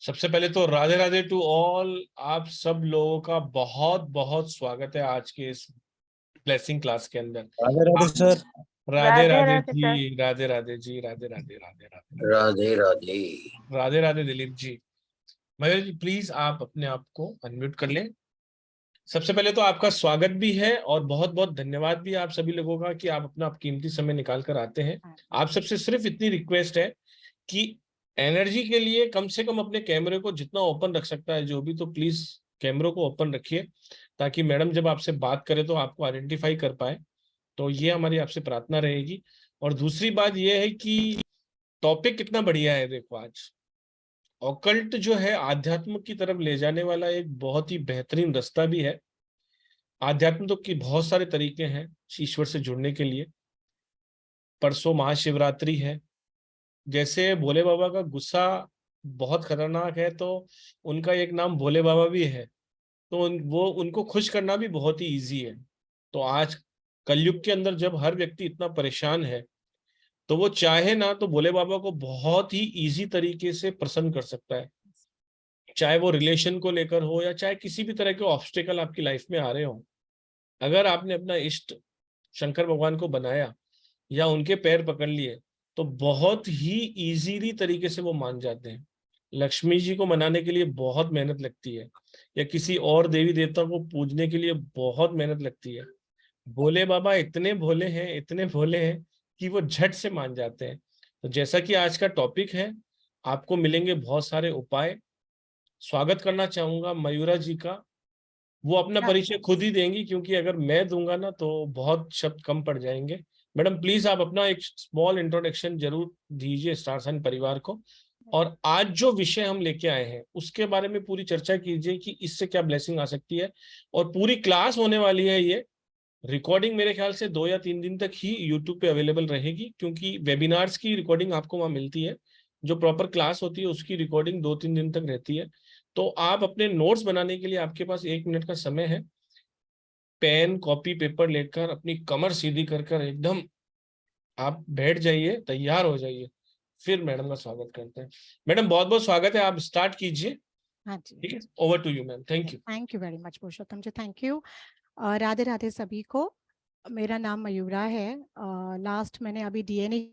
सबसे पहले तो राधे राधे टू ऑल। आप सब लोगों का बहुत बहुत स्वागत है आज के इस ब्लेसिंग क्लास के अंदर। राधे राधे सर। राधे राधे राधे राधे सर। जी, राधे राधे जी, राधे राधे, राधे राधे, राधे राधे। राधे राधे दिलीप जी। मयूर जी प्लीज आप अपने आप को अनम्यूट कर लें। सबसे पहले तो आपका स्वागत भी है और बहुत बहुत धन्यवाद भी आप सभी लोगों का कि आप अपना कीमती समय निकाल कर आते हैं। आप सबसे सिर्फ इतनी रिक्वेस्ट है कि एनर्जी के लिए कम से कम अपने कैमरे को जितना ओपन रख सकता है जो भी, तो प्लीज कैमरे को ओपन रखिए ताकि मैडम जब आपसे बात करे तो आपको आइडेंटिफाई कर पाए। तो ये हमारी आपसे प्रार्थना रहेगी। और दूसरी बात ये है कि टॉपिक कितना बढ़िया है। देखो आज ऑकल्ट जो है आध्यात्म की तरफ ले जाने वाला एक बहुत ही बेहतरीन रास्ता भी है। आध्यात्म तो की बहुत सारे तरीके हैं ईश्वर से जुड़ने के लिए। परसों महाशिवरात्रि है। जैसे भोले बाबा का गुस्सा बहुत खतरनाक है तो उनका एक नाम भोले बाबा भी है। तो वो उनको खुश करना भी बहुत ही इजी है। तो आज कलयुग के अंदर जब हर व्यक्ति इतना परेशान है तो वो चाहे ना तो भोले बाबा को बहुत ही इजी तरीके से प्रसन्न कर सकता है। चाहे वो रिलेशन को लेकर हो या चाहे किसी भी तरह के ऑब्स्टेकल आपकी लाइफ में आ रहे हो। अगर आपने अपना इष्ट शंकर भगवान को बनाया या उनके पैर पकड़ लिए तो बहुत ही इजीली तरीके से वो मान जाते हैं। लक्ष्मी जी को मनाने के लिए बहुत मेहनत लगती है या किसी और देवी देवता को पूजने के लिए बहुत मेहनत लगती है। भोले बाबा इतने भोले हैं, इतने भोले हैं कि वो झट से मान जाते हैं। तो जैसा कि आज का टॉपिक है, आपको मिलेंगे बहुत सारे उपाय। स्वागत करना चाहूंगा मयूरा जी का। वो अपना परिचय खुद ही देंगी क्योंकि अगर मैं दूंगा ना तो बहुत शब्द कम पड़ जाएंगे। मैडम प्लीज आप अपना एक स्मॉल इंट्रोडक्शन जरूर दीजिए स्टार साइन परिवार को। और आज जो विषय हम लेके आए हैं उसके बारे में पूरी चर्चा कीजिए कि इससे क्या ब्लेसिंग आ सकती है। और पूरी क्लास होने वाली है। ये रिकॉर्डिंग मेरे ख्याल से 2 या 3 दिन तक ही यूट्यूब पे अवेलेबल रहेगी क्योंकि वेबिनार्स की रिकॉर्डिंग आपको वहां मिलती है। जो प्रॉपर क्लास होती है उसकी रिकॉर्डिंग 2-3 दिन तक रहती है। तो आप अपने नोट्स बनाने के लिए आपके पास 1 मिनट का समय है। पेन कॉपी पेपर लेकर अपनी कमर सीधी कर कर एकदम आप बैठ जाइए, तैयार हो जाइए। फिर मैडम का स्वागत करते हैं। मैडम बहुत बहुत स्वागत है, आप स्टार्ट कीजिए। हाँ जी, ठीक है, over to you ma'am. Thank you. Thank you very much Purushottam ji, thank you. Radhe Radhe सभी को। मेरा नाम मयूरा है। लास्ट मैंने अभी डीएनए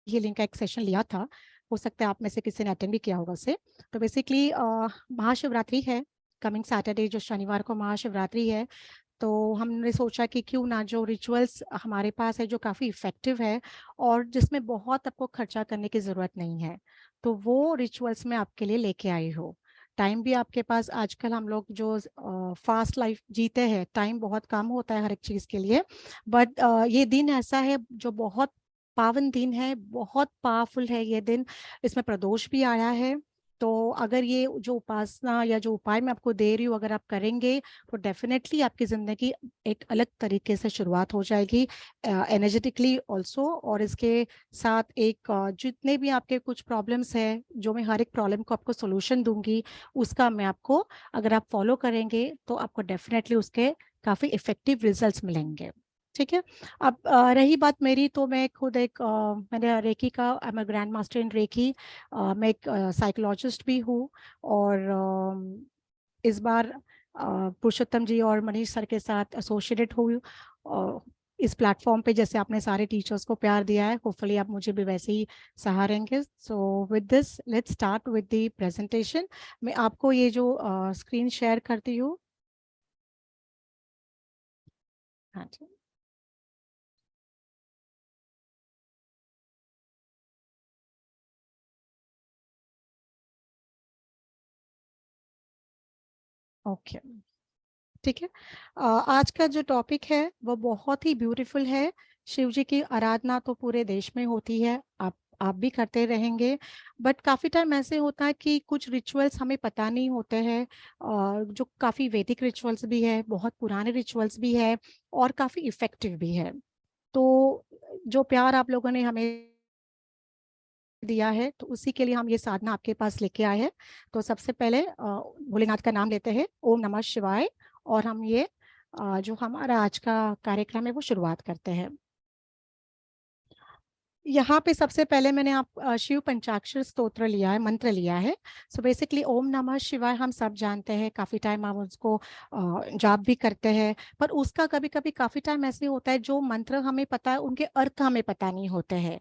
हीलिंग का एक सेशन लिया था। हो सकता है आप में से किसी ने अटेंड भी किया होगा उसे। तो बेसिकली महाशिवरात्रि है, कमिंग सैटरडे जो शनिवार को महाशिवरात्रि है। तो हमने सोचा कि क्यों ना जो रिचुअल्स हमारे पास है जो काफ़ी इफ़ेक्टिव है और जिसमें बहुत आपको खर्चा करने की ज़रूरत नहीं है, तो वो रिचुअल्स मैं आपके लिए लेके आई हूँ। टाइम भी आपके पास आजकल हम लोग जो फास्ट लाइफ जीते हैं, टाइम बहुत कम होता है हर एक चीज़ के लिए। बट ये दिन ऐसा है जो बहुत पावन दिन है, बहुत पावरफुल है ये दिन। इसमें प्रदोष भी आया है। तो अगर ये जो उपासना या जो उपाय मैं आपको दे रही हूँ अगर आप करेंगे तो डेफिनेटली आपकी ज़िंदगी एक अलग तरीके से शुरुआत हो जाएगी, एनर्जेटिकली ऑल्सो। और इसके साथ एक जितने भी आपके कुछ प्रॉब्लम्स हैं, जो मैं हर एक प्रॉब्लम को आपको सोल्यूशन दूंगी, उसका मैं आपको, अगर आप फॉलो करेंगे तो आपको डेफिनेटली उसके काफ़ी इफ़ेक्टिव रिजल्ट्स मिलेंगे। ठीक है। अब रही बात मेरी, तो मैं खुद एक मैंने रेकी का, I am a grand master in reiki. मैं एक साइकोलॉजिस्ट भी हूँ। और इस बार पुरुषोत्तम जी और मनीष सर के साथ एसोसिएटेड हुई इस प्लेटफॉर्म पे। जैसे आपने सारे टीचर्स को प्यार दिया है, होपफुली आप मुझे भी वैसे ही सहारेंगे। So with this let's start with the presentation. मैं आपको ये जो स्क्रीन शेयर करती हूँ। हाँ जी, ओके, ठीक है। आज का जो टॉपिक है वो बहुत ही ब्यूटीफुल है। शिव जी की आराधना तो पूरे देश में होती है, आप भी करते रहेंगे। बट काफ़ी टाइम ऐसे होता है कि कुछ रिचुअल्स हमें पता नहीं होते हैं, जो काफ़ी वैदिक रिचुअल्स भी है, बहुत पुराने रिचुअल्स भी है और काफ़ी इफ़ेक्टिव भी है। तो जो प्यार आप लोगों ने हमें दिया है, तो उसी के लिए हम ये साधना आपके पास लेके आए हैं। तो सबसे पहले भोलेनाथ का नाम लेते हैं, ओम नमः शिवाय। और हम ये जो हमारा आज का कार्यक्रम है वो शुरुआत करते हैं। यहाँ पे सबसे पहले मैंने आप शिव पंचाक्षर स्तोत्र लिया है, मंत्र लिया है। सो बेसिकली ओम नमः शिवाय हम सब जानते हैं, काफी टाइम हम उसको जाप भी करते हैं, पर उसका कभी कभी काफी टाइम ऐसे होता है जो मंत्र हमें पता है उनके अर्थ हमें पता नहीं होते हैं।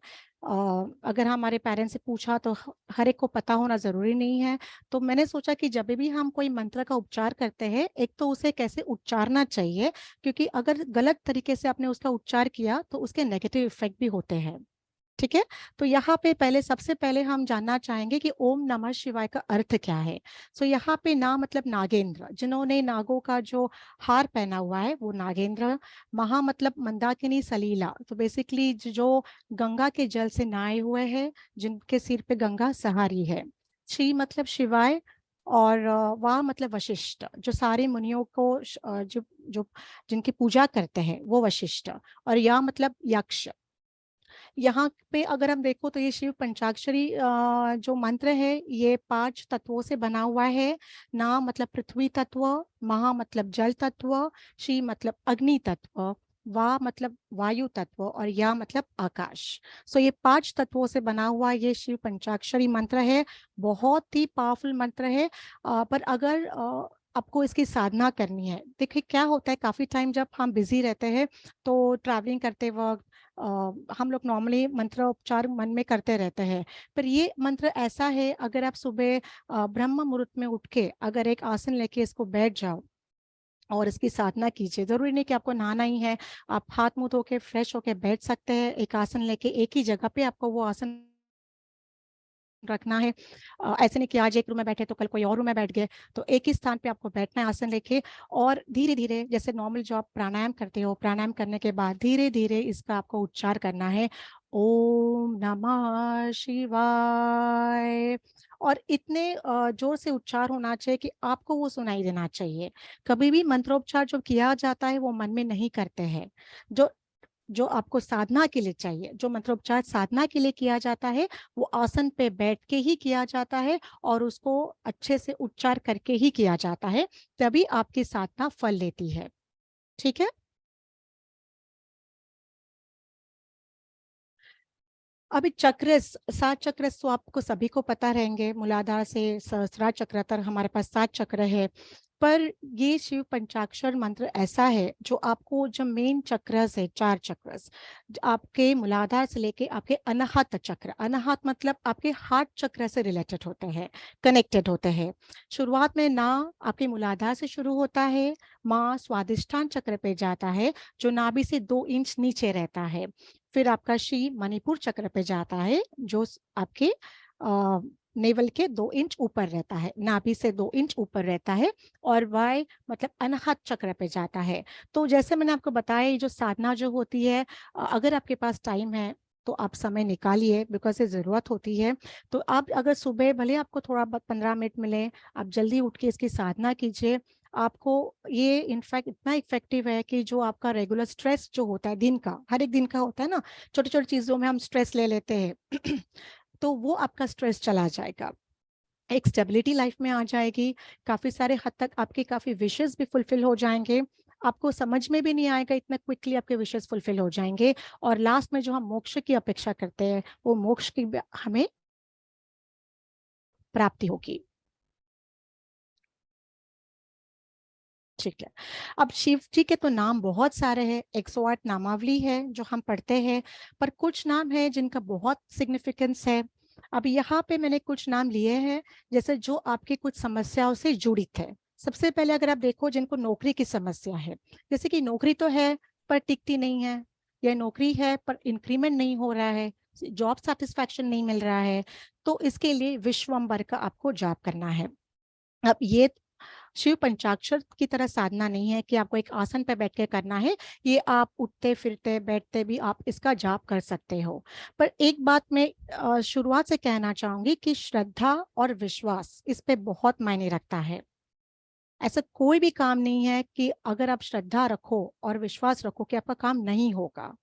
अगर हमारे पेरेंट्स से पूछा तो हर एक को पता होना जरूरी नहीं है। तो मैंने सोचा कि जब भी हम कोई मंत्र का उच्चार करते हैं, एक तो उसे कैसे उच्चारना चाहिए, क्योंकि अगर गलत तरीके से आपने उसका उच्चार किया तो उसके नेगेटिव इफेक्ट भी होते हैं। ठीक है। तो यहाँ पे पहले सबसे पहले हम जानना चाहेंगे कि ओम नमः शिवाय का अर्थ क्या है। सो यहाँ पे ना मतलब नागेंद्र, जिन्होंने नागों का जो हार पहना हुआ है वो नागेंद्र। महा मतलब मंदाकिनी सलीला, तो बेसिकली जो गंगा के जल से नहाए हुए हैं, जिनके सिर पे गंगा सहारी है। श्री मतलब शिवाय, और वाह मतलब वशिष्ठ, जो सारे मुनियों को जो जो जिनकी पूजा करते हैं वो वशिष्ठ। और या मतलब यक्ष। यहाँ पे अगर हम देखो तो ये शिव पंचाक्षरी जो मंत्र है ये 5 तत्वों से बना हुआ है। ना मतलब पृथ्वी तत्व, महा मतलब जल तत्व, श्री मतलब अग्नि तत्व, वा मतलब वायु तत्व, और या मतलब आकाश। सो ये 5 तत्वों से बना हुआ ये शिव पंचाक्षरी मंत्र है। बहुत ही पावरफुल मंत्र है। पर अगर आपको इसकी साधना करनी है, देखिए क्या होता है, काफी टाइम जब हम बिजी रहते हैं तो ट्रैवलिंग करते वक्त हम लोग नॉर्मली मंत्रोच्चार मन में करते रहते हैं। पर ये मंत्र ऐसा है, अगर आप सुबह ब्रह्म मुहूर्त में उठ के अगर एक आसन लेके इसको बैठ जाओ और इसकी साधना कीजिए, जरूरी नहीं कि आपको नहाना ही है, आप हाथ मुंह धो के फ्रेश होके बैठ सकते हैं। एक आसन लेके एक ही जगह पे आपको वो आसन रखना है। ऐसे नहीं कि आज एक रूम में बैठे तो कल कोई और रूम में बैठ गए, तो एक ही स्थान पे आपको बैठना है आसन लेके। और धीरे धीरे जैसे नॉर्मल जो आप प्राणायाम करते हो, प्राणायाम करने के बाद धीरे धीरे इसका आपको उच्चार करना है, ओम नमः शिवाय। और इतने जोर से उच्चार होना चाहिए कि आपको वो सुनाई देना चाहिए। कभी भी मंत्रोच्चार जो किया जाता है वो मन में नहीं करते हैं। जो जो आपको साधना के लिए चाहिए, जो मंत्रोच्चार साधना के लिए किया जाता है, वो आसन पे बैठ के ही किया जाता है और उसको अच्छे से उच्चार करके ही किया जाता है, तभी आपकी साधना फल लेती है। ठीक है। अभी चक्रस, 7 चक्रस तो आपको सभी को पता रहेंगे, मूलाधार से सहस्रार चक्र तक हमारे पास 7 चक्र है। पर ये शिव पंचाक्षर मंत्र ऐसा है जो आपको जो मेन चक्रस है, 4 चक्रस, आपके मूलाधार से लेके आपके अनाहत चक्र, अनाहत मतलब आपके हार्ट चक्र से रिलेटेड होते हैं, कनेक्टेड होते हैं। शुरुआत में ना आपके मूलाधार से शुरू होता है, माँ स्वादिष्ठान चक्र पे जाता है जो नाभि से 2 इंच नीचे रहता है। फिर आपका शी मणिपुर चक्र पे जाता है जो आपके नेवल के 2 इंच ऊपर रहता है, नाभि से 2 इंच ऊपर रहता है। और वाय मतलब अनाहत चक्र पे जाता है। तो जैसे मैंने आपको बताया, ये जो साधना जो होती है, अगर आपके पास टाइम है तो आप समय निकालिए, बिकॉज ये जरूरत होती है। तो आप अगर सुबह भले आपको थोड़ा 15 मिनट मिले, आप जल्दी उठ के इसकी साधना कीजिए। आपको ये इनफैक्ट इतना इफेक्टिव है कि जो आपका रेगुलर स्ट्रेस जो होता है दिन का, हर एक दिन का होता है ना, छोटी छोटी चीजों में हम स्ट्रेस ले लेते हैं तो वो आपका स्ट्रेस चला जाएगा, एक स्टेबिलिटी लाइफ में आ जाएगी। काफी सारे हद तक आपके काफी विशेस भी फुलफिल हो जाएंगे। आपको समझ में भी नहीं आएगा, इतना क्विकली आपके विशेस फुलफिल हो जाएंगे। और लास्ट में जो हम मोक्ष की अपेक्षा करते हैं, वो मोक्ष की हमें प्राप्ति होगी। ठीक है। अब शिव जी के तो नाम बहुत सारे हैं, 108 नामावली है जो हम पढ़ते हैं, पर कुछ नाम है जिनका बहुत सिग्निफिकेंस है। अब यहाँ पे मैंने कुछ नाम लिए हैं, जैसे जो आपकी कुछ समस्याओं से जुड़ित है। सबसे पहले अगर आप देखो जिनको नौकरी की समस्या है, जैसे कि नौकरी तो है पर टिकती नहीं है, या नौकरी है पर इंक्रीमेंट नहीं हो रहा है, जॉब सेटिस्फैक्शन नहीं मिल रहा है, तो इसके लिए विश्वम्बर का आपको जाप करना है। अब ये शिव पंचाक्षर की तरह साधना नहीं है कि आपको एक आसन पर बैठ के करना है, ये आप उठते फिरते बैठते भी आप इसका जाप कर सकते हो। पर एक बात मैं शुरुआत से कहना चाहूंगी कि श्रद्धा और विश्वास इस पे बहुत मायने रखता है। ऐसा कोई भी काम नहीं है कि अगर आप श्रद्धा रखो और विश्वास रखो कि आपका काम नहीं होगा,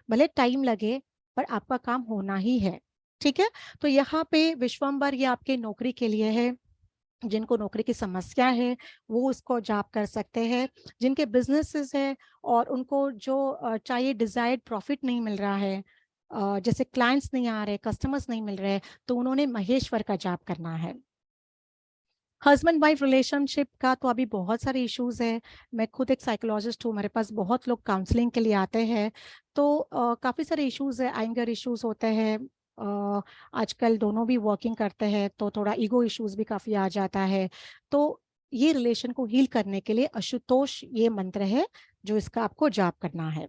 भले टाइम लगे पर आपका काम होना ही है। ठीक है। तो यहाँ पे विश्वम्बर ये आपके नौकरी के लिए है, जिनको नौकरी की समस्या है वो उसको जॉब कर सकते हैं। जिनके बिजनेसेस है और उनको जो चाहिए डिजायर्ड प्रॉफिट नहीं मिल रहा है, जैसे क्लाइंट्स नहीं आ रहे, कस्टमर्स नहीं मिल रहे, तो उन्होंने महेश्वर का जाप करना है। हस्बैंड वाइफ रिलेशनशिप का तो अभी बहुत सारे इश्यूज है। मैं खुद एक साइकोलॉजिस्ट हूँ, मेरे पास बहुत लोग काउंसलिंग के लिए आते हैं, तो काफ़ी सारे इश्यूज है, एंगर इश्यूज होते हैं। आजकल दोनों भी वर्किंग करते हैं, तो थोड़ा ईगो इश्यूज भी काफ़ी आ जाता है। तो ये रिलेशन को हील करने के लिए आशुतोष ये मंत्र है जो इसका आपको जाप करना है।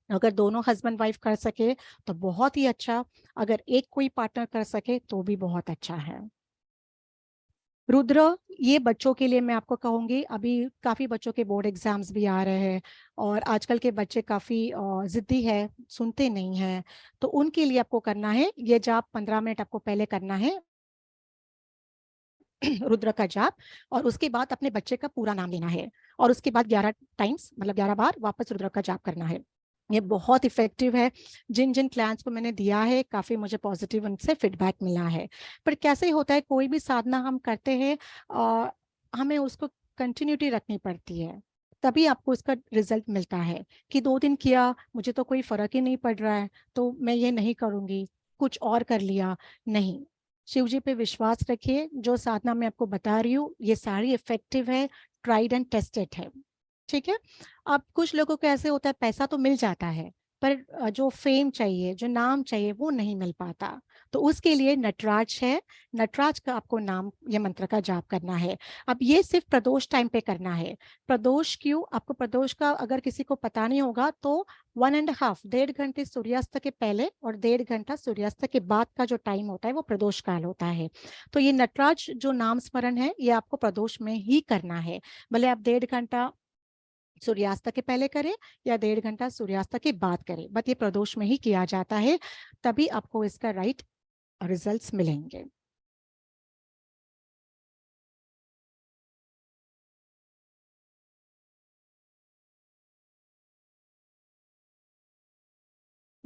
अगर दोनों हस्बैंड वाइफ कर सके तो बहुत ही अच्छा, अगर एक कोई पार्टनर कर सके तो भी बहुत अच्छा है। रुद्र, ये बच्चों के लिए मैं आपको कहूंगी, अभी काफी बच्चों के बोर्ड एग्जाम्स भी आ रहे हैं और आजकल के बच्चे काफी जिद्दी है, सुनते नहीं हैं, तो उनके लिए आपको करना है ये जाप। 15 मिनट आपको पहले करना है रुद्र का जाप, और उसके बाद अपने बच्चे का पूरा नाम लेना है, और उसके बाद 11 टाइम्स, मतलब 11 बार वापस रुद्र का जाप करना है। ये बहुत इफेक्टिव है। जिन जिन क्लाइंट्स को मैंने दिया है, काफी मुझे पॉजिटिव उनसे फीडबैक मिला है। पर कैसे होता है, कोई भी साधना हम करते हैं, हमें उसको कंटिन्यूटी रखनी पड़ती है, तभी आपको इसका रिजल्ट मिलता है। कि 2 दिन किया, मुझे तो कोई फर्क ही नहीं पड़ रहा है, तो मैं ये नहीं करूंगी, कुछ और कर लिया, नहीं। शिव जी पे विश्वास रखिए, जो साधना मैं आपको बता रही हूँ ये सारी इफेक्टिव है, ट्राइड एंड टेस्टेड है। ठीक है। अब कुछ लोगों को ऐसे होता है, पैसा तो मिल जाता है पर जो फेम चाहिए, जो नाम चाहिए, वो नहीं मिल पाता। तो उसके लिए नटराज है, नटराज का आपको नाम, ये मंत्र का जाप करना है। अब ये सिर्फ प्रदोष टाइम पे करना है। प्रदोष क्यों? आपको प्रदोष का अगर किसी को पता नहीं होगा तो 1.5 1.5 घंटे सूर्यास्त के पहले और 1.5 घंटा सूर्यास्त के बाद का जो टाइम होता है वो प्रदोष काल होता है। तो ये नटराज जो नाम स्मरण है ये आपको प्रदोष में ही करना है। भले आप 1.5 घंटा सूर्यास्त के पहले करें या 1.5 घंटा सूर्यास्त के बाद करें, बट ये प्रदोष में ही किया जाता है, तभी आपको इसका राइट रिजल्ट्स मिलेंगे।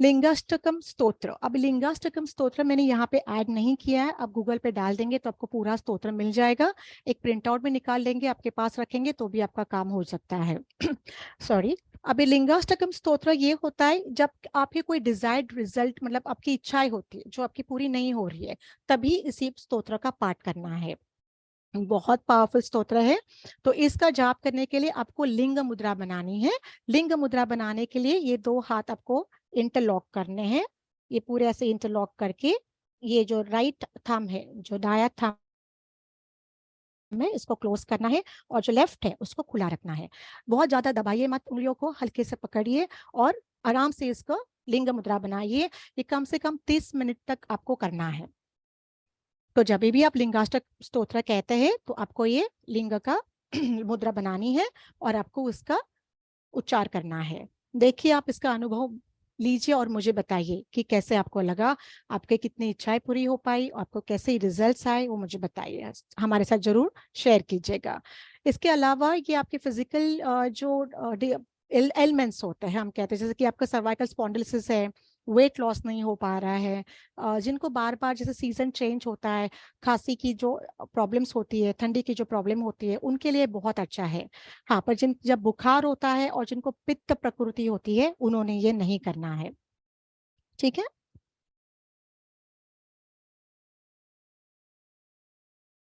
लिंगाष्टकम स्तोत्र, अब लिंगाष्टकम स्तोत्र मैंने यहाँ पे ऐड नहीं किया है, आप गूगल पे डाल देंगे तो आपको पूरा स्तोत्र मिल जाएगा। एक प्रिंट आउट में निकाल लेंगे, आपके पास रखेंगे तो भी आपका काम हो सकता है। सॉरी। अभी लिंगाष्टकम स्तोत्र ये होता है जब आपकी कोई डिजायर्ड रिजल्ट, मतलब आपकी इच्छाएं होती है जो आपकी पूरी नहीं हो रही है, तभी इसी स्तोत्र का पाठ करना है। बहुत पावरफुल स्तोत्र है। तो इसका जाप करने के लिए आपको लिंग मुद्रा बनानी है। लिंग मुद्रा बनाने के लिए ये 2 हाथ आपको इंटरलॉक करने हैं। ये पूरे ऐसे इंटरलॉक करके, ये जो राइट थंब है, जो दाया थंब है, इसको क्लोज करना है, और जो लेफ्ट है उसको खुला रखना है। बहुत ज्यादा दबाइए मत उंगलियों को, हल्के से पकड़िए और आराम से इसको लिंग मुद्रा बनाइए। ये कम से कम 30 मिनट तक आपको करना है। तो जब भी आप लिंगाष्टक स्तोत्र कहते हैं तो आपको ये लिंग का मुद्रा बनानी है और आपको उसका उच्चार करना है। देखिए, आप इसका अनुभव लीजिए और मुझे बताइए कि कैसे आपको लगा, आपके कितनी इच्छाएं पूरी हो पाई, आपको कैसे रिजल्ट्स आए, वो मुझे बताइए, हमारे साथ जरूर शेयर कीजिएगा। इसके अलावा ये आपके फिजिकल जो एलिमेंट्स होते हैं, हम कहते हैं जैसे कि आपका सर्वाइकल स्पॉन्डिलोसिस है, वेट लॉस नहीं हो पा रहा है, जिनको बार बार जैसे सीजन चेंज होता है, खांसी की जो प्रॉब्लम्स होती है, ठंडी की जो प्रॉब्लम होती है, उनके लिए बहुत अच्छा है। हाँ, पर जिन जब बुखार होता है और जिनको पित्त प्रकृति होती है, उन्होंने ये नहीं करना है। ठीक है।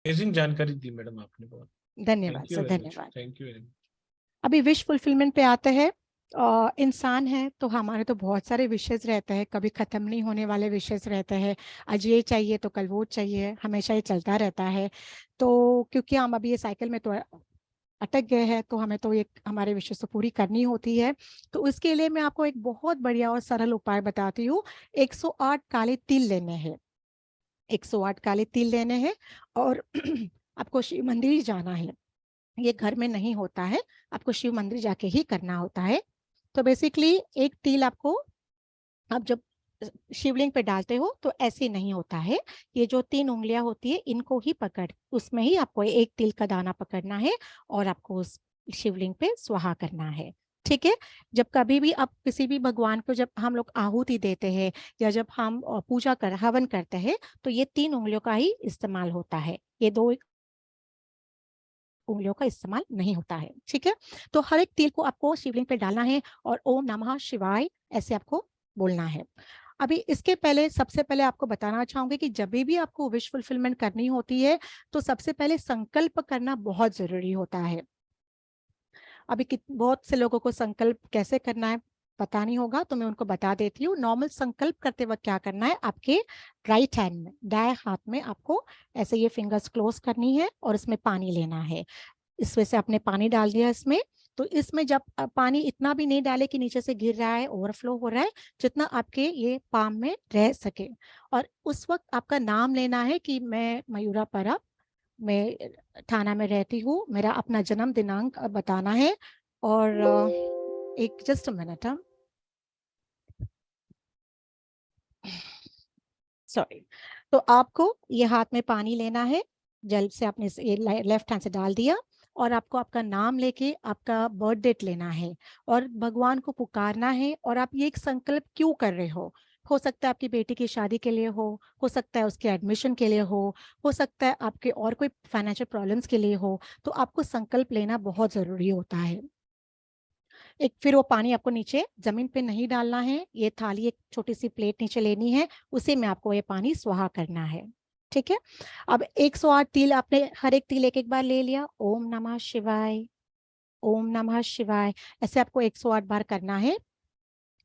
अमेजिंग जानकारी दी मैडम आपने, बहुत धन्यवाद thank you sir, very much, धन्यवाद। Thank you very much. अभी विश फुलफिलमेंट पे आते हैं। इंसान है तो हमारे तो बहुत सारे विशेष रहते हैं, कभी खत्म नहीं होने वाले विशेष रहते हैं। आज ये चाहिए तो कल वो चाहिए, हमेशा ये चलता रहता है। तो क्योंकि हम अभी ये साइकिल में तो अटक गए हैं, तो हमें तो ये हमारे विशेष तो पूरी करनी होती है। तो उसके लिए मैं आपको एक बहुत बढ़िया और सरल उपाय बताती हूँ। 108 काले तिल लेने हैं। 108 काले तिल लेने हैं और आपको शिव मंदिर जाना है। ये घर में नहीं होता है, आपको शिव मंदिर जाके ही करना होता है। तो बेसिकली एक तिल आपको, आप जब शिवलिंग पे डालते हो तो ऐसे नहीं होता है। ये जो 3 उंगलियां होती है इनको ही पकड़, उसमें ही आपको एक तिल का दाना पकड़ना है और आपको उस शिवलिंग पे स्वाहा करना है। ठीक है। जब कभी भी आप किसी भी भगवान को, जब हम लोग आहुति देते हैं या जब हम पूजा कर हवन करते हैं, तो ये 3 उंगलियों का ही इस्तेमाल होता है, ये 2 उंगलियों का इस्तेमाल नहीं होता है। ठीक है। तो हर एक तिल को आपको शिवलिंग पे डालना है और ओम नमः शिवाय ऐसे आपको बोलना है। अभी इसके पहले सबसे पहले आपको बताना चाहूंगी कि जब भी आपको विश फुलफिलमेंट करनी होती है तो सबसे पहले संकल्प करना बहुत जरूरी होता है। अभी बहुत से लोगों को संकल्प कैसे करना है पता नहीं होगा, तो मैं उनको बता देती हूँ। नॉर्मल संकल्प करते वक्त क्या करना है, आपके राइट हैंड में, दाएं हाथ में आपको ऐसे ये फिंगर्स क्लोज करनी है और इसमें पानी लेना है। इसमें से आपने पानी डाल दिया इसमें, तो इसमें जब पानी इतना भी नहीं डाले कि नीचे से गिर रहा है, ओवरफ्लो हो रहा है, जितना आपके ये पाम में रह सके। और उस वक्त आपका नाम लेना है कि मैं मयूरा परब, मैं थाना में रहती हूँ, मेरा अपना जन्म दिनांक बताना है। और एक जस्ट अ मिनट, सॉरी। तो आपको ये हाथ में पानी लेना है, जल से आपने ये लेफ्ट हैंड से डाल दिया, और आपको आपका नाम लेके आपका बर्थ डेट लेना है और भगवान को पुकारना है। और आप ये एक संकल्प क्यों कर रहे हो सकता है आपकी बेटी की शादी के लिए हो सकता है उसके एडमिशन के लिए हो सकता है आपके और कोई फाइनेंशियल प्रॉब्लम्स के लिए हो। तो आपको संकल्प लेना बहुत जरूरी होता है। एक फिर वो पानी आपको नीचे जमीन पे नहीं डालना है, ये थाली एक छोटी सी प्लेट नीचे लेनी है, उसी में आपको ये पानी स्वाहा करना है। ठीक है। अब 108 तिल आपने हर एक तिल एक एक बार ले लिया। ओम नमः शिवाय, ओम नमः शिवाय, ऐसे आपको 108 बार करना है।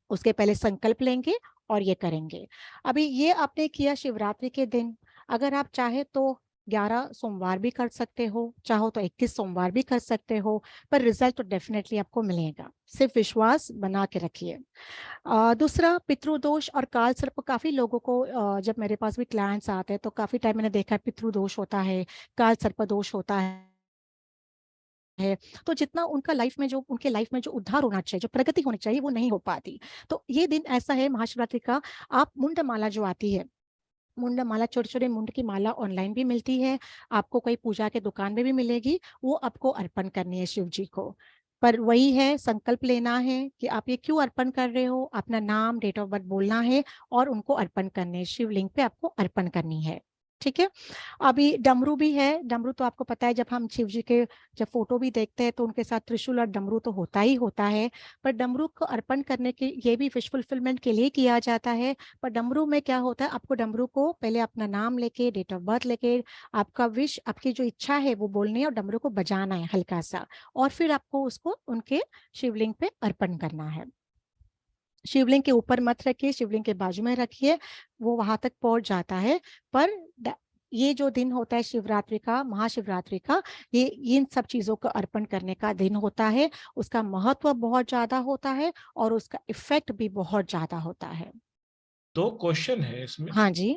उसके पहले संकल्प लेंगे और ये करेंगे। अभी ये आपने किया शिवरात्रि के दिन, अगर आप चाहे तो 11 सोमवार भी कर सकते हो, चाहो तो 21 सोमवार भी कर सकते हो, पर रिजल्ट तो डेफिनेटली आपको मिलेगा। सिर्फ विश्वास बना के रखिए। दूसरा, पितृदोष और काल सर्प, काफी लोगों को जब मेरे पास भी क्लाइंट्स आते हैं तो काफी टाइम मैंने देखा है पितृदोष होता है, काल सर्प दोष होता है। तो जितना उनका लाइफ में जो उनके लाइफ में जो उद्धार होना चाहिए, जो प्रगति होनी चाहिए, वो नहीं हो पाती। तो ये दिन ऐसा है महाशिवरात्रि का, आप मुंड माला जो आती है, मुंड माला, छोटे छोटे मुंड की माला ऑनलाइन भी मिलती है, आपको कोई पूजा के दुकान में भी मिलेगी, वो आपको अर्पण करनी है शिव जी को। पर वही है, संकल्प लेना है कि आप ये क्यों अर्पण कर रहे हो, अपना नाम, डेट ऑफ बर्थ बोलना है और उनको अर्पण करने, शिवलिंग पे आपको अर्पण करनी है। ठीक है। अभी डमरू भी है। डमरू तो आपको पता है, जब हम शिव जी के जब फोटो भी देखते हैं तो उनके साथ त्रिशूल और डमरू तो होता ही होता है। पर डमरू को अर्पण करने के ये भी विश फुलफिलमेंट के लिए किया जाता है। पर डमरू में क्या होता है, आपको डमरू को पहले अपना नाम लेके, डेट ऑफ बर्थ लेके, आपका विश, आपकी जो इच्छा है वो बोलनी है और डमरू को बजाना है हल्का सा, और फिर आपको उसको उनके शिवलिंग पे अर्पण करना है। शिवलिंग के ऊपर मत रखिए, शिवलिंग के बाजू में रखिए, वो वहां तक पहुंच जाता है। पर ये जो दिन होता है शिवरात्रि का, महाशिवरात्रि का, ये इन सब चीजों को अर्पण करने का दिन होता है। उसका महत्व बहुत ज्यादा होता है और उसका इफेक्ट भी बहुत ज्यादा होता है। दो क्वेश्चन है इसमें। हाँ जी।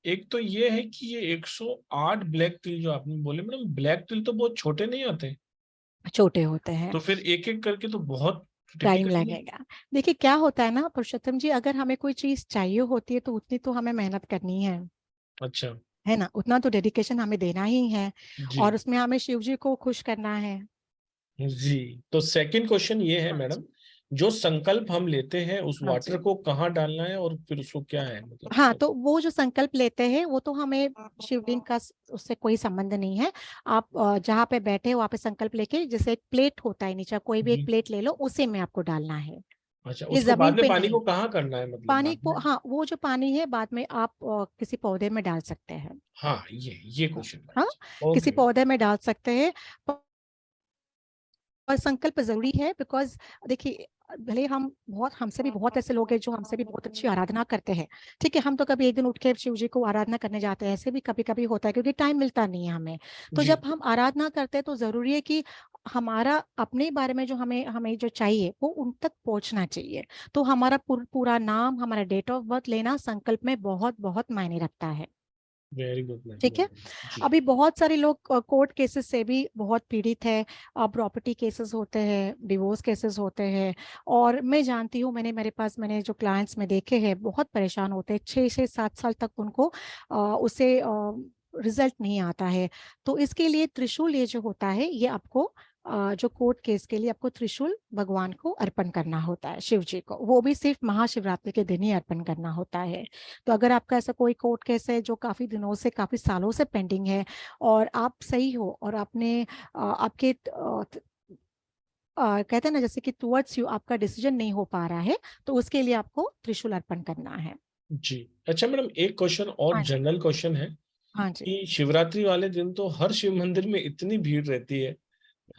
एक तो ये है कि ये 108 ब्लैक तिल जो आपने बोले मैडम, ब्लैक तिल तो बहुत छोटे नहीं आते, छोटे होते हैं, तो फिर एक एक करके तो बहुत टाइम डिफिकल्ट नहीं? लगेगा। देखिए क्या होता है ना पुरुषोत्तम जी, अगर हमें कोई चीज चाहिए होती है तो उतनी तो हमें मेहनत करनी अच्छा। है ना, उतना तो डेडिकेशन हमें देना ही है, जी। और उसमें हमें शिव जी को खुश करना है। जी, तो सेकंड क्वेश्चन ये है हाँ मैडम, जी। जो संकल्प हम लेते हैं उस हाँ वाटर जी। को कहाँ डालना है और फिर उसको क्या है मतलब? हाँ, तो वो जो संकल्प लेते हैं वो तो हमें शिवलिंग का उससे कोई संबंध नहीं है। आप जहाँ पे बैठे हो वहाँ पे संकल्प लेके, जैसे एक प्लेट होता है नीचे, कोई भी एक जी। प्लेट ले लो, उसी में आपको डालना है, अच्छा, ये उसको जमीन बाद में पे पानी नहीं। को कहाँ करना है मतलब पानी बाद को, में? हाँ, वो जो पानी है बाद में आप किसी पौधे में डाल सकते हैं। हाँ, ये क्वेश्चन हाँ, मैडम। किसी ओके। पौधे में डाल सकते हैं। और संकल्प जरूरी है, बिकॉज देखिए, भले हम बहुत, हमसे भी बहुत ऐसे लोग हैं जो हमसे भी बहुत अच्छी आराधना करते हैं। ठीक है, हम तो कभी एक दिन उठ के शिव जी को आराधना करने जाते हैं, ऐसे भी कभी कभी होता है क्योंकि टाइम मिलता नहीं है हमें। तो जी। जब हम आराधना करते हैं तो जरूरी है कि हमारा अपने बारे में जो हमें हमें जो चाहिए वो उन तक पहुंचना चाहिए। तो हमारा पूरा नाम, हमारा डेट ऑफ बर्थ लेना संकल्प में बहुत बहुत मायने रखता है। वेरी गुड ठीक है। मैडम। जी। अभी बहुत सारे लोग कोर्ट केसेस से भी बहुत पीड़ित है, प्रॉपर्टी केसेस होते हैं, डिवोर्स केसेस होते हैं। और मैं जानती हूँ, मैंने जो क्लाइंट्स में देखे हैं बहुत परेशान होते हैं, 6 से 7 साल तक उनको उसे रिजल्ट नहीं आता है। तो इसके लिए त्रिशूल ये जो होता है, ये आपको जो कोर्ट केस के लिए आपको त्रिशूल भगवान को अर्पण करना होता है, शिव जी को, वो भी सिर्फ महाशिवरात्रि के दिन ही अर्पण करना होता है। तो अगर आपका ऐसा कोई कोर्ट केस है जो काफी दिनों से, काफी सालों से पेंडिंग है, और आप सही हो और आपने आपके कहते हैं ना, जैसे कि टुवर्ड्स यू आपका डिसीजन नहीं हो पा रहा है, तो उसके लिए आपको त्रिशूल अर्पण करना है। जी। अच्छा मैडम, एक क्वेश्चन और हाँ जी। जनरल क्वेश्चन है हाँ जी। कि शिवरात्रि वाले दिन तो हर शिव मंदिर में इतनी भीड़ रहती है,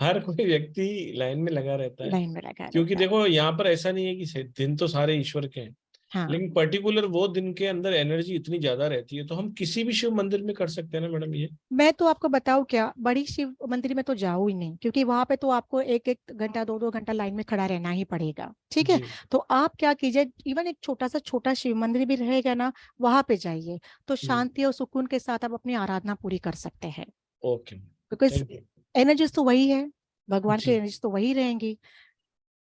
हर कोई व्यक्ति लाइन में लगा रहता है। लाइन में लगा क्योंकि रहता है। देखो यहाँ पर ऐसा नहीं है कि दिन तो सारे ईश्वर के हैं, हाँ, लेकिन पर्टिकुलर वो दिन के अंदर एनर्जी इतनी ज्यादा रहती है, तो हम किसी भी शिव मंदिर में कर सकते हैं ना मैडम ये? मैं तो आपको बताऊं क्या, बड़ी शिव मंदिर में तो जाओ ही नहीं, क्योंकि वहां पे तो आपको एक एक घंटा, दो दो घंटा लाइन में खड़ा रहना ही पड़ेगा, ठीक है। जी। तो आप क्या कीजिए, इवन एक छोटा शिव मंदिर भी रहेगा ना, वहां पे जाइए, तो शांति और सुकून के साथ आप अपनी आराधना पूरी कर सकते हैं। Okay. Because thank you. Energies तो वही है, भगवान की जी। एनर्जीज तो वही रहेंगी।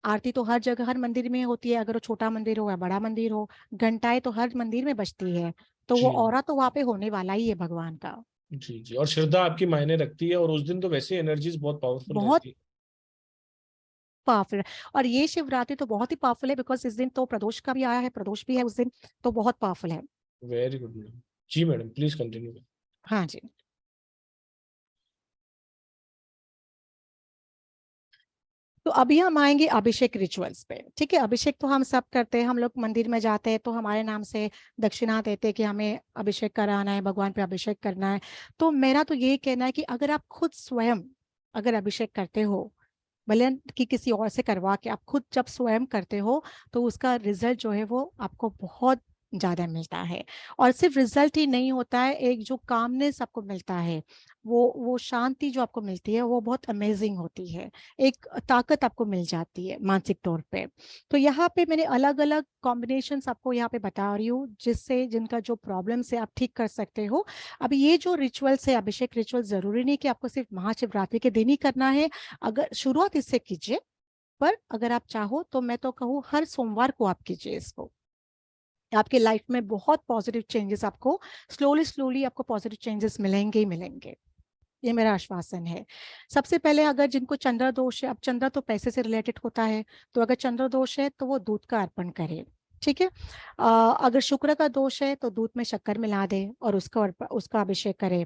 आरती तो हर जगह, हर मंदिर में होती है, अगर वो छोटा मंदिर हो या बड़ा मंदिर हो, घंटाएं तो हर मंदिर में बजती है, तो वो जी। ऑरा तो वहां पे होने वाला ही है भगवान का। जी। जी, और श्रद्धा आपकी मायने रखती है, और उस दिन तो वैसे एनर्जीज बहुत पावरफुल बहुत रहती है। पावरफुल। और ये शिवरात्रि तो बहुत ही पावरफुल है, बिकॉज इस दिन तो प्रदोष का भी आया है, प्रदोष भी है उस दिन, तो बहुत पावरफुल है। Very good madam. जी मैडम, प्लीज कंटिन्यू। हाँ जी। तो अभी हम आएंगे अभिषेक रिचुअल्स पे, ठीक है। अभिषेक तो हम सब करते हैं, हम लोग मंदिर में जाते हैं तो हमारे नाम से दक्षिणा देते हैं कि हमें अभिषेक कराना है, भगवान पे अभिषेक करना है। तो मेरा तो ये कहना है कि अगर आप खुद स्वयं अगर अभिषेक करते हो, भले कि किसी और से करवा के, आप खुद जब स्वयं करते हो, तो उसका रिजल्ट जो है वो आपको बहुत ज्यादा मिलता है। और सिर्फ रिजल्ट ही नहीं होता है, एक जो कामनेस आपको मिलता है, वो शांति जो आपको मिलती है, वो बहुत अमेजिंग होती है। एक ताकत आपको मिल जाती है मानसिक तौर पे। तो यहाँ पे मैंने अलग अलग कॉम्बिनेशंस आपको यहाँ पे बता रही हूँ, जिससे जिनका जो प्रॉब्लम है आप ठीक कर सकते हो। अब ये जो रिचुअल्स है, अभिषेक रिचुअल, जरूरी नहीं कि आपको सिर्फ महाशिवरात्रि के दिन ही करना है। अगर शुरुआत इससे कीजिए, पर अगर आप चाहो तो मैं तो कहूँ हर सोमवार को आप कीजिए इसको। आपके लाइफ में बहुत पॉजिटिव चेंजेस, आपको स्लोली स्लोली आपको पॉजिटिव चेंजेस मिलेंगे ही मिलेंगे, ये मेरा आश्वासन है। सबसे पहले, अगर जिनको चंद्र दोष है, अब चंद्र तो पैसे से रिलेटेड होता है, तो अगर चंद्र दोष है तो वो दूध का अर्पण करे, ठीक है। अगर शुक्र का दोष है तो दूध में शक्कर मिला दे और उसका अभिषेक करे।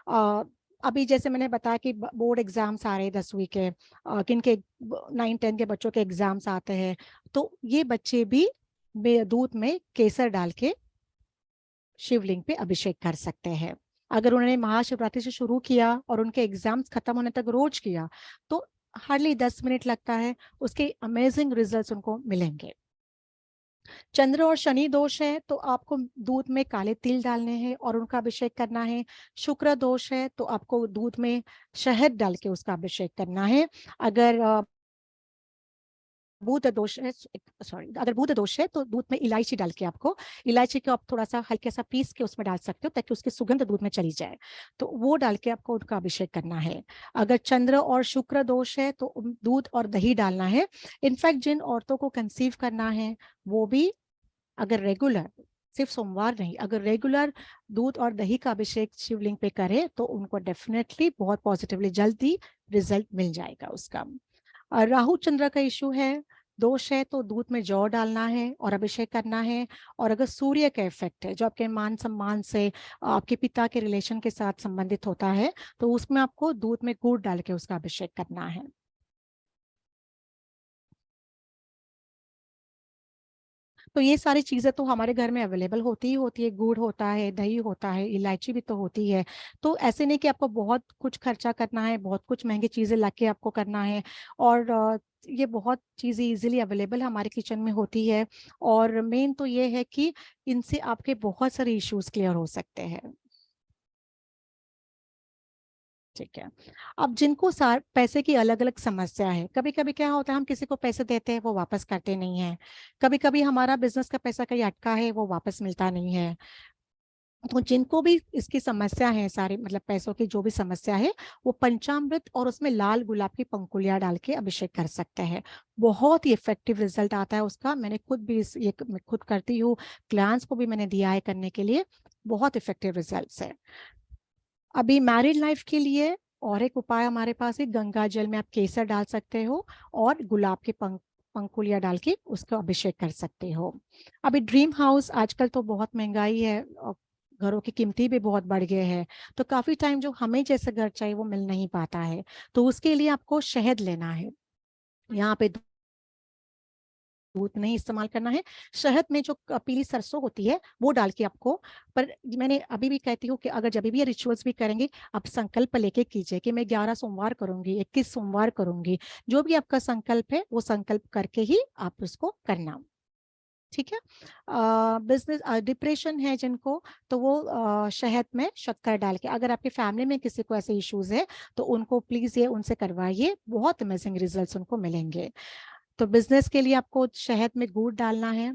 अ, अभी जैसे मैंने बताया कि बोर्ड एग्जाम्स आ रहे हैं 10वीं के, किनके 9-10 के बच्चों के एग्जाम्स आते हैं, तो ये बच्चे भी दूध में केसर डाल के शिवलिंग पे अभिषेक कर सकते हैं। अगर उन्होंने महाशिवरात्रि से शुरू किया और उनके एग्जाम्स खत्म होने तक रोज किया, तो हार्डली 10 मिनट लगता है, उसके अमेजिंग रिजल्ट्स उनको मिलेंगे। चंद्र और शनि दोष है तो आपको दूध में काले तिल डालने हैं और उनका अभिषेक करना है। शुक्र दोष है तो आपको दूध में शहद डाल के उसका अभिषेक करना है। अगर बुध दोष है, सॉरी, अगर बुध दोष है तो दूध में इलायची डाल के, आपको इलायची को आप थोड़ा सा हल्के सा पीस के उसमें डाल सकते हो, ताकि उसकी सुगंध दूध में चली जाए, तो वो डाल के आपको उनका अभिषेक करना है। अगर चंद्र और शुक्र दोष है तो दूध और दही डालना है। इनफैक्ट जिन औरतों को कंसीव करना है, वो भी अगर रेगुलर, सिर्फ सोमवार नहीं, अगर रेगुलर दूध और दही का अभिषेक शिवलिंग पे करे, तो उनको डेफिनेटली बहुत पॉजिटिवली जल्दी रिजल्ट मिल जाएगा उसका। और राहु चंद्र का इशू है, दोष है, तो दूध में जौ डालना है और अभिषेक करना है। और अगर सूर्य का इफेक्ट है, जो आपके मान सम्मान से, आपके पिता के रिलेशन के साथ संबंधित होता है, तो उसमें आपको दूध में गुड़ डाल के उसका अभिषेक करना है। तो ये सारी चीजें तो हमारे घर में अवेलेबल होती ही होती है, गुड़ होता है, दही होता है, इलायची भी तो होती है। तो ऐसे नहीं कि आपको बहुत कुछ खर्चा करना है, बहुत कुछ महंगी चीजें लाके आपको करना है। और ये बहुत चीजें इजीली अवेलेबल हमारे किचन में होती है। और मेन तो ये है कि इनसे आपके बहुत सारे इश्यूज क्लियर हो सकते हैं, ठीक है। अब जिनको सार पैसे की अलग अलग समस्या है, कभी कभी क्या होता है, हम किसी को पैसे देते हैं वो वापस करते नहीं है। कभी कभी हमारा बिजनेस का पैसा कहीं अटका है, वो वापस मिलता नहीं है। तो जिनको भी इसकी समस्या है, सारी मतलब पैसों की जो भी समस्या है, वो पंचामृत और उसमें लाल गुलाब की पंखुड़ियां डाल के अभिषेक कर सकते हैं। बहुत ही इफेक्टिव रिजल्ट आता है उसका। मैंने खुद भी ये मैं खुद करती हूँ, क्लाइंट्स को भी मैंने दिया है करने के लिए, बहुत इफेक्टिव रिजल्ट्स है। अभी मैरिड लाइफ के लिए और एक उपाय हमारे पास है, गंगा जल में आप केसर डाल सकते हो और गुलाब के पंखुड़ियां डाल के उसका अभिषेक कर सकते हो। अभी ड्रीम हाउस, आजकल तो बहुत महंगाई है और घरों की कीमती भी बहुत बढ़ गए हैं, तो काफी टाइम जो हमें जैसे घर चाहिए वो मिल नहीं पाता है। तो उसके लिए आपको शहद लेना है, यहाँ पे दूध नहीं इस्तेमाल करना है। शहद में जो पीली सरसों होती है वो डाल के आपको, पर मैंने अभी भी कहती हूँ कि अगर जब भी ये रिचुअल्स भी करेंगे, आप संकल्प लेके कीजिए कि मैं 11 सोमवार करूंगी, 21 सोमवार करूंगी। जो भी आपका संकल्प है वो संकल्प करके ही आप उसको करना, ठीक है। बिजनेस डिप्रेशन है जिनको, तो वो शहद में शक्कर डाल के, अगर आपके फैमिली में किसी को ऐसे इश्यूज है तो उनको प्लीज ये उनसे करवाइए, बहुत अमेजिंग रिजल्ट्स उनको मिलेंगे। तो बिजनेस के लिए आपको शहद में गुड़ डालना है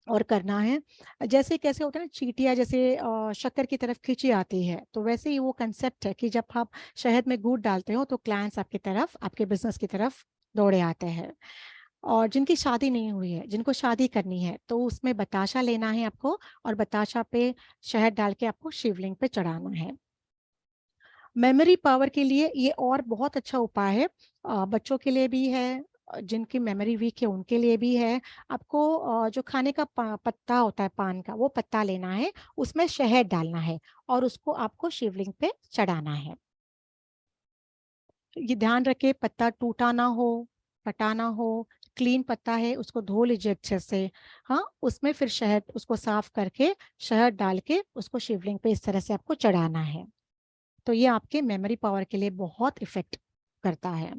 और करना है। जैसे कैसे होता है ना, चींटियां जैसे शक्कर की तरफ खींची आती है, तो वैसे ही वो कंसेप्ट है कि जब आप शहद में गुड़ डालते हो तो क्लाइंट्स आपकी तरफ, आपके बिजनेस की तरफ दौड़े आते हैं। और जिनकी शादी नहीं हुई है, जिनको शादी करनी है, तो उसमें बताशा लेना है आपको, और बताशा पे शहद डाल के आपको शिवलिंग पे चढ़ाना है। मेमोरी पावर के लिए ये और बहुत अच्छा उपाय है, बच्चों के लिए भी है, जिनकी मेमोरी वीक है उनके लिए भी है। आपको जो खाने का पत्ता होता है पान का, वो पत्ता लेना है, उसमें शहद डालना है और उसको आपको शिवलिंग पे चढ़ाना है। ये ध्यान रखे पत्ता टूटा ना हो, फटा ना हो, क्लीन पत्ता है उसको धो लीजिए अच्छे से। हाँ, उसमें फिर शहद, उसको साफ करके शहद डाल के उसको शिवलिंग पे इस तरह से आपको चढ़ाना है। तो ये आपके मेमोरी पावर के लिए बहुत इफेक्ट करता है।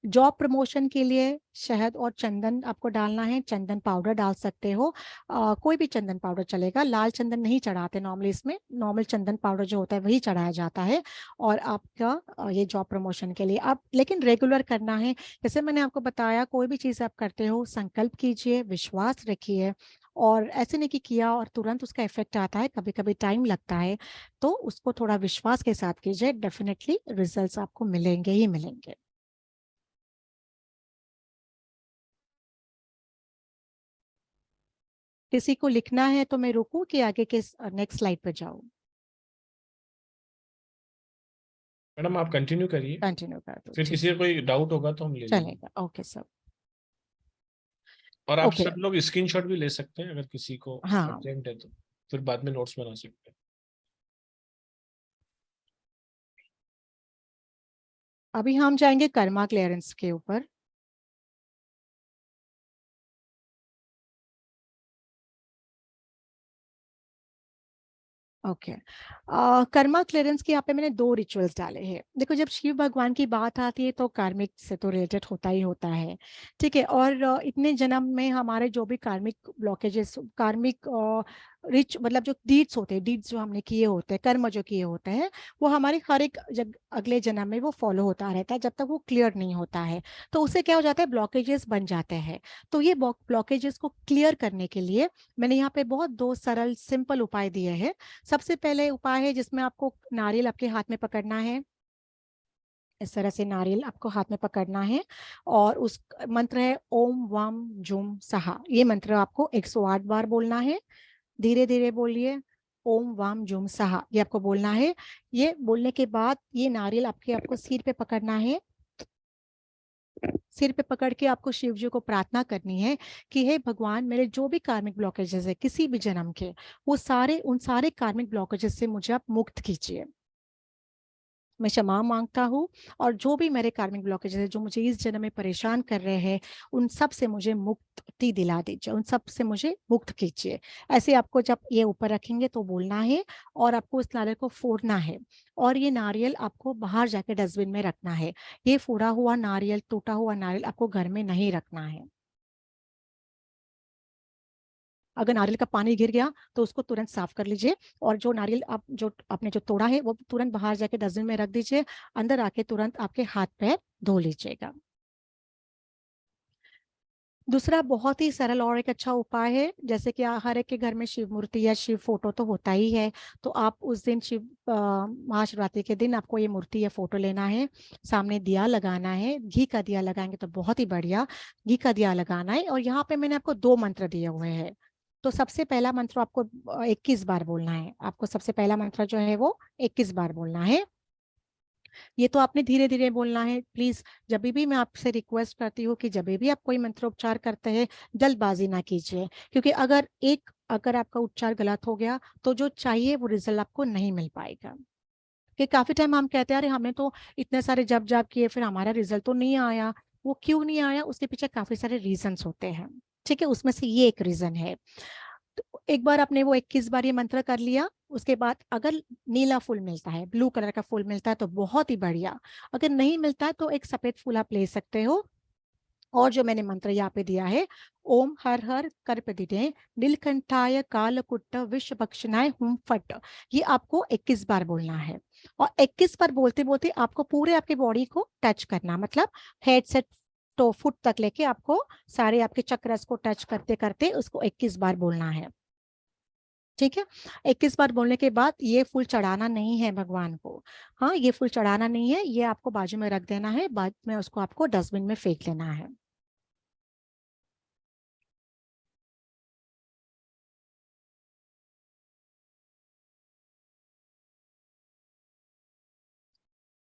जॉब प्रमोशन के लिए शहद और चंदन आपको डालना है, चंदन पाउडर डाल सकते हो, कोई भी चंदन पाउडर चलेगा, लाल चंदन नहीं चढ़ाते नॉर्मली, इसमें नॉर्मल चंदन पाउडर जो होता है वही चढ़ाया जाता है। और आपका ये जॉब प्रमोशन के लिए आप, लेकिन रेगुलर करना है। जैसे मैंने आपको बताया, कोई भी चीज़ आप करते हो संकल्प कीजिए, विश्वास रखिए, और ऐसे नहीं कि किया और तुरंत उसका इफेक्ट आता है, कभी कभी टाइम लगता है। तो उसको थोड़ा विश्वास के साथ कीजिए, डेफिनेटली रिजल्ट्स आपको मिलेंगे ही मिलेंगे। किसी को लिखना है तो मैं रुकूं कि आगे के नेक्स्ट स्लाइड पर जाऊं? मैडम आप कंटिन्यू करिए, कंटिन्यू कर दो फिर जी। किसी का कोई डाउट होगा तो हम ले लेंगे। चलेगा, ओके सर। और आप ओके, सब लोग स्क्रीनशॉट भी ले सकते हैं अगर किसी को हाँ, अर्जेंट है तो, फिर बाद में नोट्स बना सकते हैं। अभी हम जाएंगे कर्मा क्लियरेंस के ऊपर। ओके, कर्मा क्लियरेंस के यहाँ पे मैंने 2 रिचुअल्स डाले हैं। देखो, जब शिव भगवान की बात आती है तो कार्मिक से तो रिलेटेड होता ही होता है, ठीक है। और इतने जन्म में हमारे जो भी कार्मिक ब्लॉकेजेस, कार्मिक रिच मतलब जो डीड्स होते हैं, डीड्स जो हमने किए होते हैं, कर्म जो किए होते हैं, वो हमारे हर एक जब अगले जन्म में वो फॉलो होता रहता है, जब तक वो क्लियर नहीं होता है। तो उससे क्या हो जाता है, ब्लॉकेजेस बन जाते हैं। तो ये ब्लॉकेजेस को क्लियर करने के लिए मैंने यहाँ पे बहुत 2 सरल सिंपल उपाय दिए हैं। सबसे पहले उपाय है जिसमें आपको नारियल आपके हाथ में पकड़ना है, इस तरह से नारियल आपको हाथ में पकड़ना है, और उस मंत्र है ओम वम जुम सहा। ये मंत्र आपको 108 बार बोलना है, धीरे धीरे बोलिए। ओम वाम जुम सहा, ये आपको बोलना है। ये बोलने के बाद ये नारियल आपको सिर पे पकड़ना है। सिर पे पकड़ के आपको शिव जी को प्रार्थना करनी है कि हे भगवान, मेरे जो भी कार्मिक ब्लॉकेजेस है किसी भी जन्म के, वो सारे, उन सारे कार्मिक ब्लॉकेजेस से मुझे आप मुक्त कीजिए। मैं क्षमा मांगता हूँ, और जो भी मेरे कार्मिक ब्लॉकेजेस है जो मुझे इस जन्म में परेशान कर रहे हैं, उन सब से मुझे मुक्ति दिला दीजिए, उन सब से मुझे मुक्त कीजिए। ऐसे आपको जब ये ऊपर रखेंगे तो बोलना है, और आपको इस नारियल को फोड़ना है, और ये नारियल आपको बाहर जाके डस्टबिन में रखना है। ये फोड़ा हुआ नारियल, टूटा हुआ नारियल आपको घर में नहीं रखना है। अगर नारियल का पानी गिर गया तो उसको तुरंत साफ कर लीजिए, और जो नारियल आप जो आपने जो तोड़ा है वो तुरंत बाहर जाके डस्टबिन में रख दीजिए। अंदर आके तुरंत आपके हाथ पैर धो लीजिएगा। दूसरा बहुत ही सरल और एक अच्छा उपाय है, जैसे कि हर एक के घर में शिव मूर्ति या शिव फोटो तो होता ही है, तो आप उस दिन शिव महाशिवरात्रि के दिन आपको ये मूर्ति या फोटो लेना है, सामने दिया लगाना है, घी का दिया लगाएंगे तो बहुत ही बढ़िया, घी का दिया लगाना है। और यहाँ पे मैंने आपको 2 मंत्र दिए हुए हैं। तो सबसे पहला मंत्र आपको 21 बार बोलना है, आपको सबसे पहला मंत्र जो है वो 21 बार बोलना है। ये तो आपने धीरे धीरे बोलना है प्लीज। जब भी मैं आपसे रिक्वेस्ट करती हूँ कि जब भी आप कोई मंत्रोच्चार करते हैं, जल्दबाजी ना कीजिए, क्योंकि अगर आपका उच्चार गलत हो गया तो जो चाहिए वो रिजल्ट आपको नहीं मिल पाएगा। कि काफी टाइम हम कहते हैं अरे हमने तो इतने सारे जप जाप किए, फिर हमारा रिजल्ट तो नहीं आया। वो क्यों नहीं आया, उसके पीछे काफी सारे रीजंस होते हैं। ठीक है, उसमें से ये एक रीजन है। तो एक बार आपने वो 21 बार ये मंत्र कर लिया, उसके बाद अगर नीला फूल मिलता है, ब्लू कलर का फूल मिलता है तो बहुत ही बढ़िया, अगर नहीं मिलता है तो एक सफेद फूल आप ले सकते हो। और जो मैंने मंत्र यहाँ पे दिया है, ओम हर हर कर्पदिने नीलकंठाय कालकुट्ट विश्वभक्षणाय हुम फट, ये आपको 21 बार बोलना है। और 21 बार बोलते बोलते आपको पूरे आपके बॉडी को टच करना, मतलब हेड से तो फुट तक लेके आपको सारे आपके चक्रस को टच करते करते उसको 21 बार बोलना है। ठीक है, 21 बार बोलने के बाद ये फूल चढ़ाना नहीं है भगवान को। हाँ, ये फूल चढ़ाना नहीं है, ये आपको बाजू में रख देना है, बाद में उसको आपको डस्टबिन में फेंक लेना है।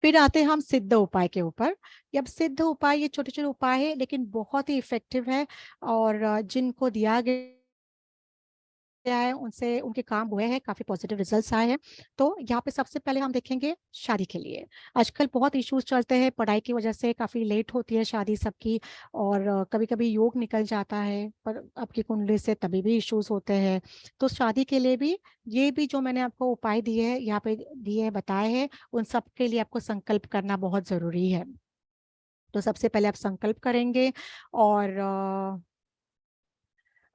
फिर आते हैं हम सिद्ध उपाय के ऊपर। अब सिद्ध उपाय ये छोटे छोटे उपाय है लेकिन बहुत ही इफेक्टिव है, और जिनको दिया गया है उनसे उनके काम हुए हैं, काफी पॉजिटिव रिजल्ट्स आए हैं। तो यहाँ पे सबसे पहले हम देखेंगे शादी के लिए। आजकल बहुत इश्यूज चलते हैं, पढ़ाई की वजह से काफी लेट होती है शादी सबकी, और कभी कभी योग निकल जाता है, पर आपकी कुंडली से तभी भी इश्यूज होते हैं। तो शादी के लिए भी ये भी जो मैंने आपको उपाय दिए हैं यहाँ पे दिए बताए हैं, उन सब के लिए आपको संकल्प करना बहुत जरूरी है। तो सबसे पहले आप संकल्प करेंगे, और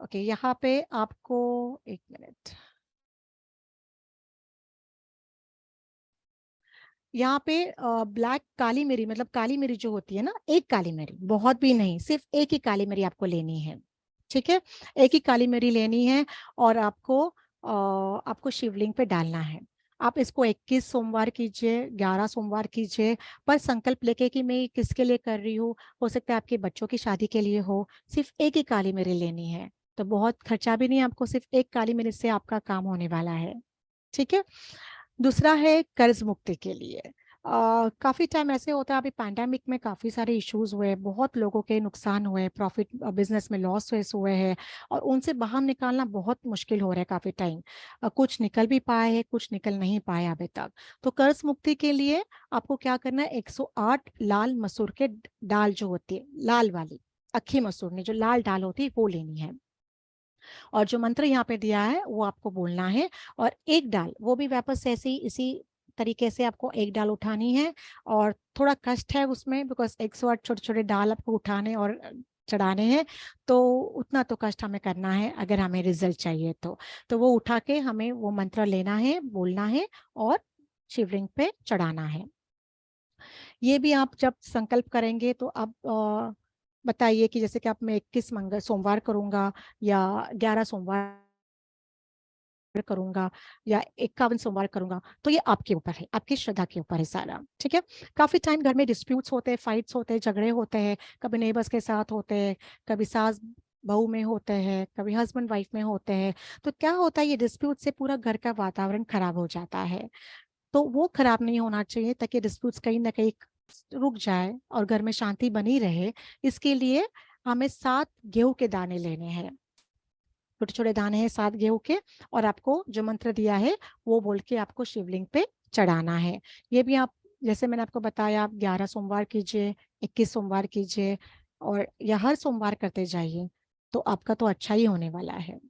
ओके, यहाँ पे आपको एक मिनट, यहाँ पे ब्लैक काली मिरी, मतलब काली मिरी जो होती है ना, एक काली मिरी, बहुत भी नहीं, सिर्फ एक ही काली मिरी आपको लेनी है। ठीक है, एक ही काली मिरी लेनी है, और आपको शिवलिंग पे डालना है। आप इसको 21 सोमवार कीजिए, 11 सोमवार कीजिए, पर संकल्प लेके कि मैं किसके लिए कर रही हूँ, हो सकता है आपके बच्चों की शादी के लिए हो। सिर्फ एक ही काली मिरी लेनी है, तो बहुत खर्चा भी नहीं, आपको सिर्फ एक काली मिरी से आपका काम होने वाला है। ठीक है, दूसरा है कर्ज मुक्ति के लिए। काफी टाइम ऐसे होता है, अभी पैंडेमिक में काफी सारे इश्यूज हुए, बहुत लोगों के नुकसान हुए, प्रॉफिट बिजनेस में लॉस हुए हैं, और उनसे बाहर निकालना बहुत मुश्किल हो रहा है काफी टाइम। कुछ निकल भी पाए हैं, कुछ निकल नहीं पाए अभी तक। तो कर्ज मुक्ति के लिए आपको क्या करना है, 108 लाल मसूर के दाल जो होती है, लाल वाली अक्खी मसूर नहीं, जो लाल दाल होती है वो लेनी है। और जो मंत्र यहाँ पे दिया है वो आपको बोलना है, और एक डाल वो भी वापस ऐसे ही इसी तरीके से आपको एक डाल उठानी है। और थोड़ा कष्ट है उसमें, बिकॉज 108 छोटे छोटे डाल आपको उठाने और चढ़ाने हैं, तो उतना तो कष्ट हमें करना है अगर हमें रिजल्ट चाहिए तो वो उठा के हमें वो मंत्र लेना है, बोलना है, और शिवलिंग पे चढ़ाना है। ये भी आप जब संकल्प करेंगे तो आप बताइए कि जैसे कि आप मैं 21 मंगल सोमवार करूंगा, या 11 सोमवार करूंगा, या 51 सोमवार करूंगा, तो ये आपके ऊपर है, आपकी श्रद्धा के ऊपर है सारा। ठीक है, काफी टाइम घर में डिस्प्यूट्स होते हैं, फाइट्स होते हैं, झगड़े होते हैं, कभी नेबर्स के साथ होते हैं, कभी सास बहू में होते हैं, कभी हस्बैंड वाइफ में होते हैं। तो क्या होता है, ये डिस्प्यूट से पूरा घर का वातावरण खराब हो जाता है। तो वो खराब नहीं होना चाहिए, ताकि डिस्प्यूट्स कहीं ना कहीं रुक जाए और घर में शांति बनी रहे। इसके लिए हमें 7 गेहूं के दाने लेने हैं, छोटे छोटे दाने हैं 7 गेहूं के, और आपको जो मंत्र दिया है वो बोल के आपको शिवलिंग पे चढ़ाना है। ये भी आप, जैसे मैंने आपको बताया, आप 11 सोमवार कीजिए, 21 सोमवार कीजिए, और या हर सोमवार करते जाइए, तो आपका तो अच्छा ही होने वाला है।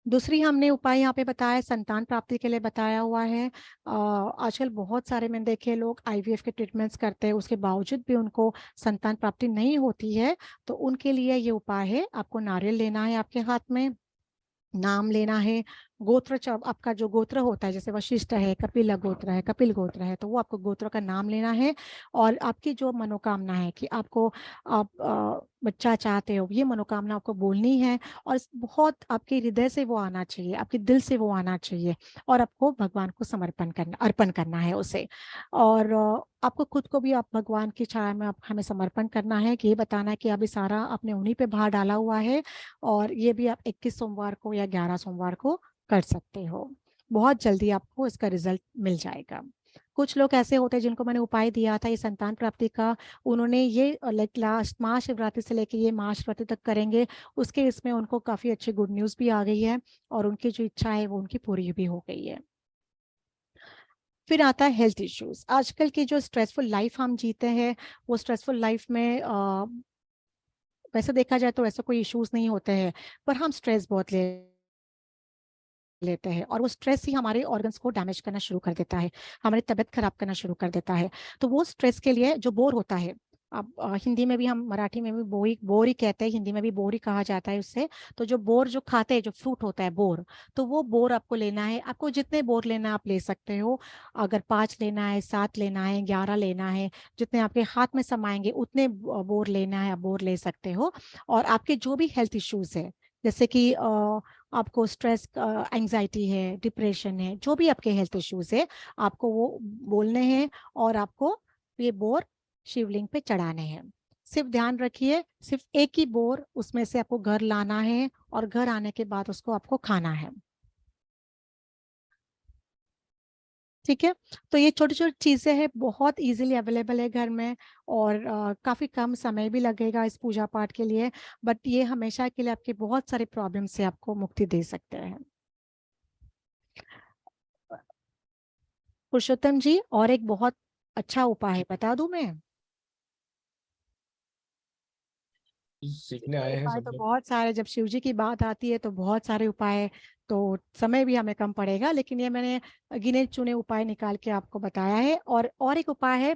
दूसरी हमने उपाय यहाँ पे बताया, संतान प्राप्ति के लिए बताया हुआ है। आजकल बहुत सारे मैंने देखे लोग आईवीएफ के ट्रीटमेंट्स करते हैं, उसके बावजूद भी उनको संतान प्राप्ति नहीं होती है। तो उनके लिए ये उपाय है, आपको नारियल लेना है आपके हाथ में, नाम लेना है, गोत्र आपका जो गोत्र होता है, जैसे वशिष्ठ है, कपिल गोत्र है, कपिल गोत्र है, तो वो आपको गोत्र का नाम लेना है। और आपकी जो मनोकामना है कि आपको आप बच्चा चाहते हो, ये मनोकामना आपको बोलनी है, और बहुत आपके हृदय से वो आना चाहिए, आपके दिल से वो आना चाहिए, और आपको भगवान को समर्पण करना, अर्पण करना है उसे। और आपको खुद को भी आप भगवान की छाया में आप हमें समर्पण करना है, कि ये बताना है कि अभी सारा आपने उन्हीं पे भार डाला हुआ है। और ये भी आप 21 सोमवार को या 11 सोमवार को कर सकते हो। बहुत जल्दी आपको इसका रिजल्ट मिल जाएगा। कुछ लोग ऐसे होते हैं जिनको मैंने उपाय दिया था ये संतान प्राप्ति का, उन्होंने ये लाइक लास्ट महाशिवरात्रि से लेके ये महाशिवरात्रि तक करेंगे, उसके इसमें उनको काफी अच्छी गुड न्यूज भी आ गई है, और उनकी जो इच्छा है वो उनकी पूरी भी हो गई है। फिर आता है हेल्थ इश्यूज। आजकल की जो स्ट्रेसफुल लाइफ हम जीते हैं, वो स्ट्रेसफुल लाइफ में वैसे देखा जाए तो ऐसा कोई इश्यूज नहीं होते हैं, पर हम स्ट्रेस बहुत लेते हैं और वो स्ट्रेस ही हमारे ऑर्गन्स को डैमेज करना शुरू कर देता है, हमारी तबीयत खराब करना शुरू कर देता है। तो वो स्ट्रेस के लिए जो बोर होता है, अब हिंदी में भी, हम मराठी में भी बोर ही कहते हैं, हिंदी में भी बोर ही कहा जाता है उससे। तो जो बोर जो खाते हैं, जो फ्रूट होता है बोर, तो वो बोर आपको लेना है। आपको जितने बोर लेना आप ले सकते हो। अगर 5 लेना है, 7 लेना है, 11 लेना है, जितने आपके हाथ में समाएंगे उतने बोर लेना है, आप बोर ले सकते हो। और आपके जो भी हेल्थ इश्यूज है, जैसे कि आपको स्ट्रेस, एंजाइटी है, डिप्रेशन है, जो भी आपके हेल्थ इश्यूज है, आपको वो बोलने हैं और आपको ये बोर शिवलिंग पे चढ़ाने हैं। सिर्फ ध्यान रखिए, सिर्फ एक ही बोर उसमें से आपको घर लाना है और घर आने के बाद उसको आपको खाना है। ठीक है। तो ये छोटी छोटी चीजें हैं, बहुत इजीली अवेलेबल है घर में, और काफी कम समय भी लगेगा इस पूजा पाठ के लिए। बट ये हमेशा के लिए आपके बहुत सारे प्रॉब्लम से आपको मुक्ति दे सकते हैं। पुरुषोत्तम जी, और एक बहुत अच्छा उपाय है, बता दूं मैं? सीखने आए हैं उपाय सब तो लोग। बहुत सारे, जब शिव जी की बात आती है तो बहुत सारे उपाय, तो समय भी हमें कम पड़ेगा, लेकिन ये मैंने गिने चुने उपाय निकाल के आपको बताया है। और एक उपाय है,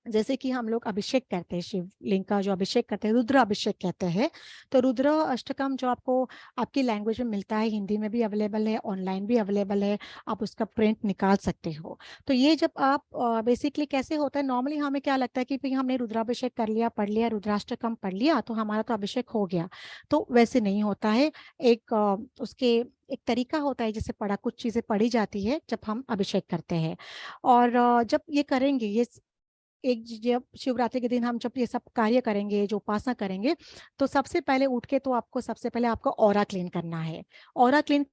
जैसे कि हम लोग अभिषेक करते हैं, शिवलिंग का जो अभिषेक करते हैं, रुद्र अभिषेक कहते हैं। तो रुद्र अष्टकम जो आपको आपकी लैंग्वेज में मिलता है, हिंदी में भी अवेलेबल है, ऑनलाइन भी अवेलेबल है, आप उसका प्रिंट निकाल सकते हो। तो ये जब आप बेसिकली कैसे होता है, नॉर्मली हमें क्या लगता है कि भाई हमने रुद्राभिषेक कर लिया, पढ़ लिया, रुद्राष्टकम पढ़ लिया तो हमारा तो अभिषेक हो गया। तो वैसे नहीं होता है। एक उसके एक तरीका होता है जिससे पढ़ा, कुछ चीजें पढ़ी जाती है जब हम अभिषेक करते हैं। और जब ये करेंगे, ये एक जब शिवरात्रि के दिन हम जब ये सब कार्य करेंगे, जो उपासना करेंगे, तो सबसे पहले उठ के तो आपको सबसे पहले आपको ऑरा क्लीन करना है। ऑरा क्लीन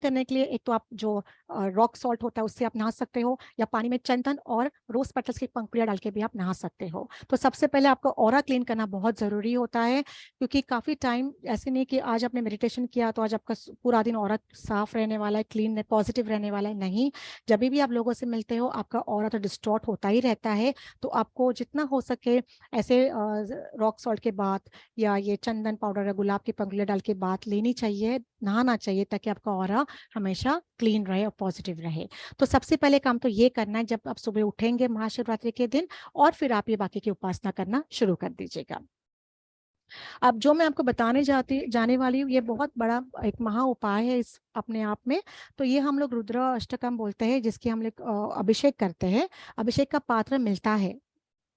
करने के लिए एक तो आप जो रॉक सॉल्ट होता है उससे आप नहा सकते हो, या पानी में चंदन और रोज पेटल्स की पंखुड़ियां डाल के भी आप नहा सकते हो। तो सबसे पहले आपको ऑरा क्लीन करना बहुत जरूरी होता है, क्योंकि काफी टाइम ऐसे नहीं कि आज आपने मेडिटेशन किया तो आज आपका पूरा दिन ऑरा साफ रहने वाला है, क्लीन पॉजिटिव रहने वाला है, नहीं। जब भी आप लोगों से मिलते हो आपका ऑरा तो डिस्टॉर्ट होता ही रहता है। तो आपको जितना हो सके ऐसे रॉक सॉल्ट के बाद, या ये चंदन पाउडर या गुलाब की पंखुड़ियां डाल के बात लेनी चाहिए, नहाना चाहिए, ताकि आपका ऑरा हमेशा क्लीन रहे और पॉजिटिव रहे। तो सबसे पहले काम तो ये करना है जब आप सुबह उठेंगे महाशिवरात्रि के दिन, और फिर आप ये बाकी की उपासना करना शुरू कर दीजिएगा। अब जो मैं आपको बताने जाने वाली हूँ, ये बहुत बड़ा एक महा उपाय है इस अपने आप में। तो ये हम लोग रुद्र अष्टकम बोलते हैं, जिसकी हम लोग अभिषेक करते हैं। अभिषेक का पात्र मिलता है,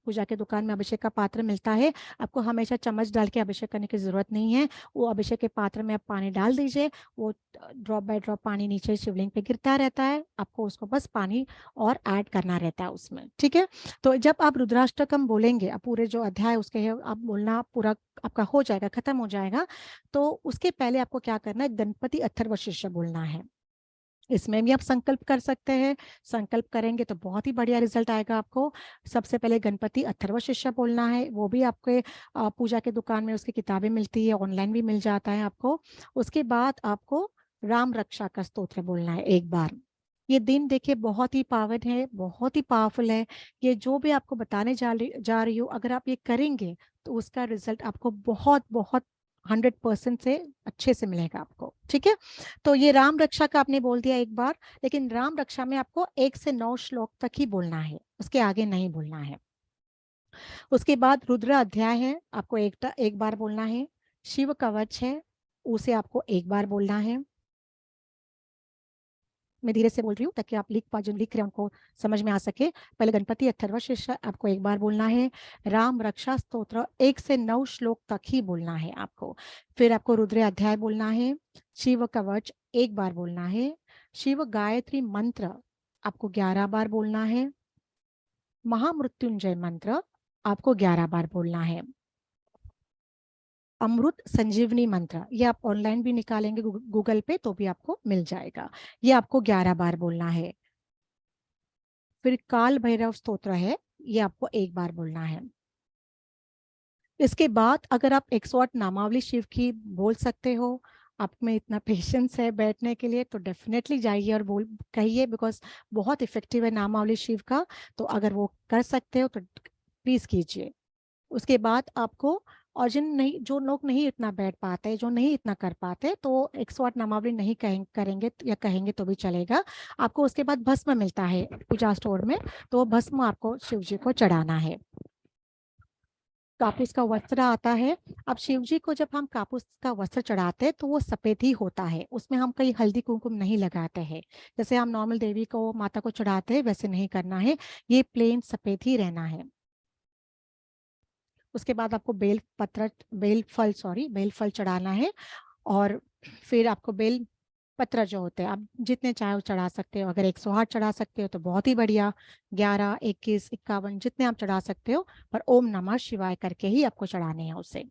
पूजा के दुकान में अभिषेक का पात्र मिलता है। आपको हमेशा चम्मच डाल के अभिषेक करने की जरूरत नहीं है। वो अभिषेक के पात्र में आप पानी डाल दीजिए, वो ड्रॉप बाय ड्रॉप पानी नीचे शिवलिंग पे गिरता रहता है, आपको उसको बस पानी और ऐड करना रहता है उसमें। ठीक है। तो जब आप रुद्राष्टकम बोलेंगे, अब पूरे जो अध्याय उसके है आप बोलना पूरा आपका हो जाएगा, खत्म हो जाएगा, तो उसके पहले आपको क्या करना है, गणपति अथर्व शीर्ष बोलना है। इसमें भी आप संकल्प कर सकते हैं, संकल्प करेंगे तो बहुत ही बढ़िया रिजल्ट आएगा आपको। सबसे पहले गणपति अथर्व शीर्ष बोलना है, वो भी आपके पूजा के दुकान में उसकी किताबें मिलती है, ऑनलाइन भी मिल जाता है आपको। उसके बाद आपको राम रक्षा का स्तोत्र बोलना है एक बार। ये दिन देखिए बहुत ही पावन है, बहुत ही पावरफुल है। ये जो भी आपको बताने जा रही हूँ, अगर आप ये करेंगे तो उसका रिजल्ट आपको बहुत बहुत 100% से अच्छे से मिलेगा आपको। ठीक है। तो ये राम रक्षा का आपने बोल दिया एक बार, लेकिन राम रक्षा में आपको 1 से 9 श्लोक तक ही बोलना है, उसके आगे नहीं बोलना है। उसके बाद रुद्र अध्याय है, आपको एक बार बोलना है। शिव कवच है, उसे आपको एक बार बोलना है। मैं धीरे से बोल रही हूँ ताकि आप जो लिख रहे हैं उनको समझ में आ सके। पहले गणपति अथर्व शीर्ष आपको एक बार बोलना है। राम रक्षा स्तोत्र 1 से 9 श्लोक तक ही बोलना है आपको। फिर आपको रुद्र अध्याय बोलना है। शिव कवच एक बार बोलना है। शिव गायत्री मंत्र आपको 11 बार बोलना है। महामृत्युंजय मंत्र आपको 11 बार बोलना है। अमृत संजीवनी मंत्र ये आप ऑनलाइन भी निकालेंगे गूगल पे तो भी आपको मिल जाएगा, ये आपको 11 बार बोलना है। फिर काल भैरव स्तोत्र है, ये आपको एक बार बोलना है। इसके बाद अगर आप 108 नामावली शिव की बोल सकते हो, आप में इतना पेशेंस है बैठने के लिए, तो डेफिनेटली जाइए और बोल कहिए, बिकॉज बहुत इफेक्टिव है नामावली शिव का। तो अगर वो कर सकते हो तो प्लीज कीजिए। उसके बाद आपको, और जिन नहीं, जो लोग नहीं इतना बैठ पाते, जो नहीं इतना कर पाते, तो 108 नामावली नहीं करेंगे या कहेंगे तो भी चलेगा। आपको उसके बाद भस्म मिलता है पूजा स्टोर में, तो वो भस्म आपको शिव जी को चढ़ाना है। कापूस का वस्त्र आता है। अब शिव जी को जब हम कापूस का वस्त्र चढ़ाते हैं तो वो सफेद ही होता है, उसमें हम कहीं हल्दी कुमकुम नहीं लगाते हैं। जैसे हम नॉर्मल देवी को, माता को चढ़ाते हैं, वैसे नहीं करना है, ये प्लेन सफेद ही रहना है। उसके बाद आपको बेल फल चढ़ाना है। और फिर आपको बेल पत्र जो होते हैं, आप जितने चाहे चढ़ा सकते हो। अगर 108 चढ़ा सकते हो तो बहुत ही बढ़िया, 11, 21, 51 जितने आप चढ़ा सकते हो, पर ओम नमः शिवाय करके ही आपको चढ़ाने हैं उसे।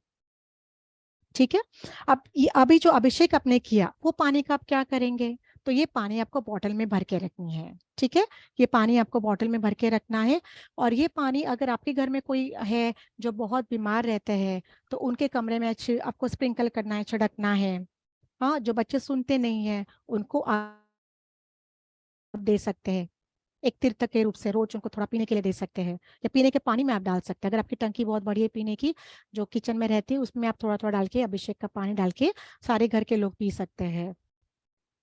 ठीक है। अब अभी जो अभिषेक आपने किया वो पानी का आप क्या करेंगे, तो ये पानी आपको बॉटल में भर के रखनी है। ठीक है, ये पानी आपको बॉटल में भर के रखना है। और ये पानी, अगर आपके घर में कोई है जो बहुत बीमार रहते हैं, तो उनके कमरे में आपको स्प्रिंकल करना है, छिड़कना है। हाँ, जो बच्चे सुनते नहीं है उनको आप दे सकते हैं, एक तीर्थ के रूप से रोज उनको थोड़ा पीने के लिए दे सकते हैं, या पीने के पानी में आप डाल सकते हैं। अगर आपकी टंकी बहुत बड़ी है पीने की, जो किचन में रहती है, उसमें आप थोड़ा थोड़ा डाल के, अभिषेक का पानी डाल के सारे घर के लोग पी सकते हैं।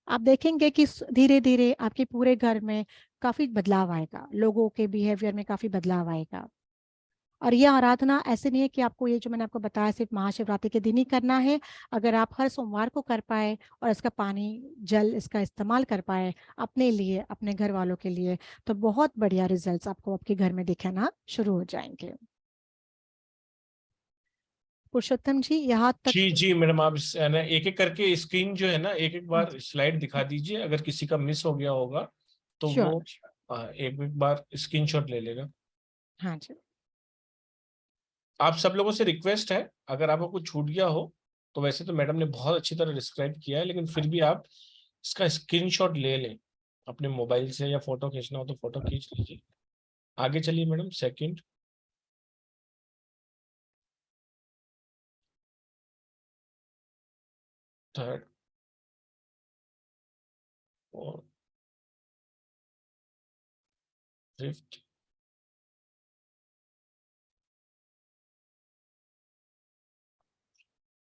आप देखेंगे कि धीरे धीरे आपके पूरे घर में काफी बदलाव आएगा, लोगों के बिहेवियर में काफी बदलाव आएगा। और ये आराधना ऐसे नहीं है कि आपको, ये जो मैंने आपको बताया सिर्फ महाशिवरात्रि के दिन ही करना है। अगर आप हर सोमवार को कर पाए और इसका पानी, जल इसका इस्तेमाल कर पाए अपने लिए, अपने घर वालों के लिए, तो बहुत बढ़िया रिजल्ट्स आपको आपके घर में दिखाना शुरू हो जाएंगे। पुरुषोत्तम जी, यहाँ तक। जी जी मैडम, आप है ना एक एक करके स्क्रीन जो है ना, एक एक हाँ बार जी, स्लाइड दिखा दीजिए। अगर किसी का मिस हो गया होगा तो श्योर। वो एक एक बार स्क्रीनशॉट ले लेगा। हाँ जी। आप सब लोगों से रिक्वेस्ट है, अगर आपको कुछ छूट गया हो तो वैसे तो मैडम ने बहुत अच्छी तरह डिस्क्राइब किया है, लेकिन फिर भी आप इसका स्क्रीनशॉट ले लें अपने मोबाइल से, या फोटो खींचना हो तो फोटो खींच लीजिए। आगे चलिए मैडम, सेकंड, थर्ड और फिफ्थ।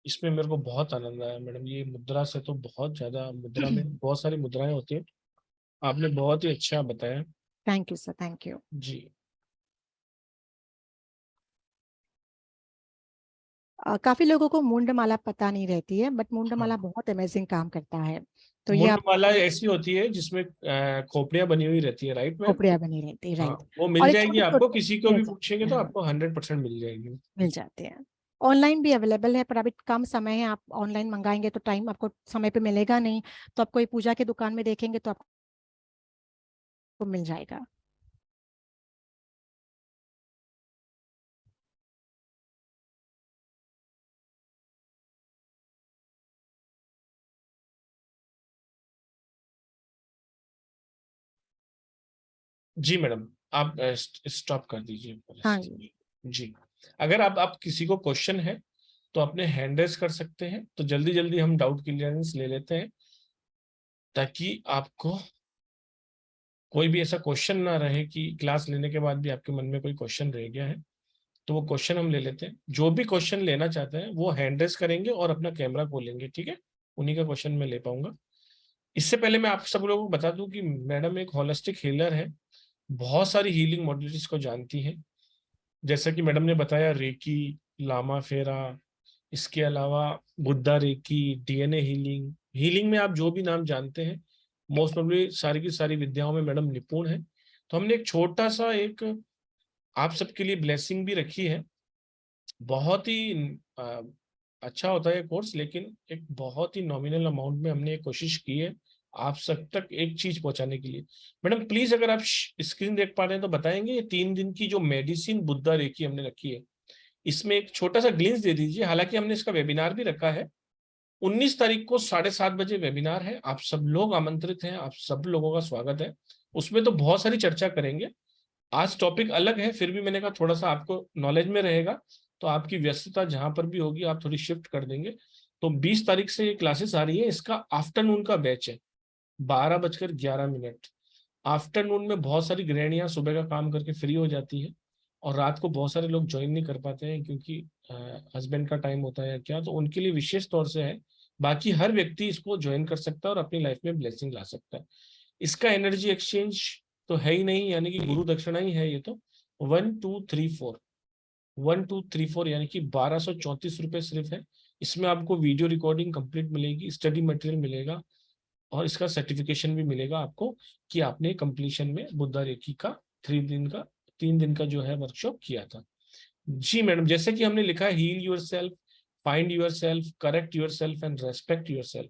इसमें मेरे को बहुत आनंद आया मैडम, ये मुद्रा से तो बहुत ज्यादा, मुद्रा में बहुत सारी मुद्राएं होती है, आपने बहुत ही अच्छा बताया। Thank you sir, thank you. जी काफी लोगों को मुंडमाला पता नहीं रहती है, बट मुंडमाला हाँ, बहुत अमेजिंग काम करता है। तो ये आप, मुंडमाला ऐसी होती है जिसमें खोपड़ियां बनी हुई रहती है, राइट मैम? खोपड़िया बनी रहती है, हाँ, राइट। वो मिल और एक जाएगी छोटे आपको, छोटे किसी को मिल भी जाते पूछेंगे हैं, तो हाँ, आपको 100% मिल जाएगी। मिल जाते हैं। ऑनलाइन भी अवेलेबल है, पर अभी कम समय है, आप ऑनलाइन मंगाएंगे तो टाइम आपको समय पे मिलेगा नहीं। तो आप कोई पूजा की दुकान में देखेंगे तो आपको मिल जाएगा। जी मैडम, आप स्टॉप कर हाँ जी। दीजिए। जी, अगर आप किसी को क्वेश्चन है तो अपने हैंड रेज कर सकते हैं, तो जल्दी जल्दी हम डाउट क्लियरेंस ले लेते हैं, ताकि आपको कोई भी ऐसा क्वेश्चन ना रहे कि क्लास लेने के बाद भी आपके मन में कोई क्वेश्चन रह गया है। तो वो क्वेश्चन हम ले लेते हैं, जो भी क्वेश्चन लेना चाहते हैं वो हैंड रेज करेंगे और अपना कैमरा खोलेंगे, ठीक है? उन्हीं का क्वेश्चन मैं ले पाऊंगा। इससे पहले मैं आप सब लोगों को बता दूं कि मैडम एक होलिस्टिक हीलर है, बहुत सारी हीलिंग मॉडलिटीज को जानती है। जैसा कि मैडम ने बताया, रेकी, लामा फेरा, इसके अलावा Buddha reiki, DNA healing, healing में आप जो भी नाम जानते हैं, मोस्ट प्रोबेबली सारी की सारी विद्याओं में मैडम निपुण है। तो हमने एक छोटा सा एक आप सबके लिए ब्लेसिंग भी रखी है। बहुत ही अ, अच्छा होता है कोर्स, लेकिन एक बहुत ही नॉमिनल अमाउंट में हमने एक कोशिश की है आप सब तक एक चीज पहुंचाने के लिए। मैडम प्लीज, अगर आप स्क्रीन देख पा रहे हैं तो बताएंगे, ये 3 दिन की जो मेडिसिन बुद्धा रेकी हमने रखी है, इसमें एक छोटा सा ग्लिम्स दे दीजिए। हालांकि हमने इसका वेबिनार भी रखा है, 19 तारीख को 7:30 बजे वेबिनार है, आप सब लोग आमंत्रित हैं, आप सब लोगों का स्वागत है। उसमें तो बहुत सारी चर्चा करेंगे। आज टॉपिक अलग है, फिर भी मैंने कहा थोड़ा सा आपको नॉलेज में रहेगा, तो आपकी व्यस्तता जहां पर भी होगी आप थोड़ी शिफ्ट कर देंगे। तो 20 तारीख से ये क्लासेस आ रही है, इसका आफ्टरनून का बैच है, 12:11 आफ्टरनून में बहुत सारी गृहिणियां सुबह का काम करके फ्री हो जाती है, और रात को बहुत सारे लोग ज्वाइन नहीं कर पाते हैं क्योंकि हस्बैंड का टाइम होता है या क्या, तो उनके लिए विशेष तौर से है। बाकी हर व्यक्ति इसको ज्वाइन कर सकता है और अपनी लाइफ में ब्लेसिंग ला सकता है। इसका एनर्जी एक्सचेंज तो है ही नहीं, यानी कि गुरु दक्षिणा ही है ये तो। 1234 1234 यानी कि 1234 रुपये सिर्फ है। इसमें आपको वीडियो रिकॉर्डिंग कंप्लीट मिलेगी, स्टडी मटेरियल मिलेगा और इसका सर्टिफिकेशन भी मिलेगा आपको कि आपने कंप्लीशन में बुद्धा रेकी का 3 दिन का जो है वर्कशॉप किया था। जी मैडम, जैसे कि हमने लिखा है, heal yourself, find yourself, correct yourself and respect yourself.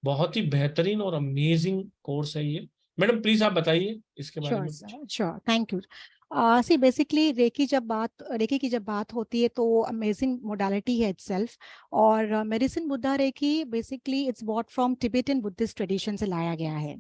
बहुत ही बेहतरीन और अमेजिंग कोर्स है ये। मैडम प्लीज आप बताइए इसके बारे श्योर में। Sir, sure, thank you. See basically reiki की जब बात होती है तो अमेजिंग मोडालिटी है इटसेल्फ। और medicine Buddha reiki basically it's bought from Tibetan Buddhist tradition से लाया गया है।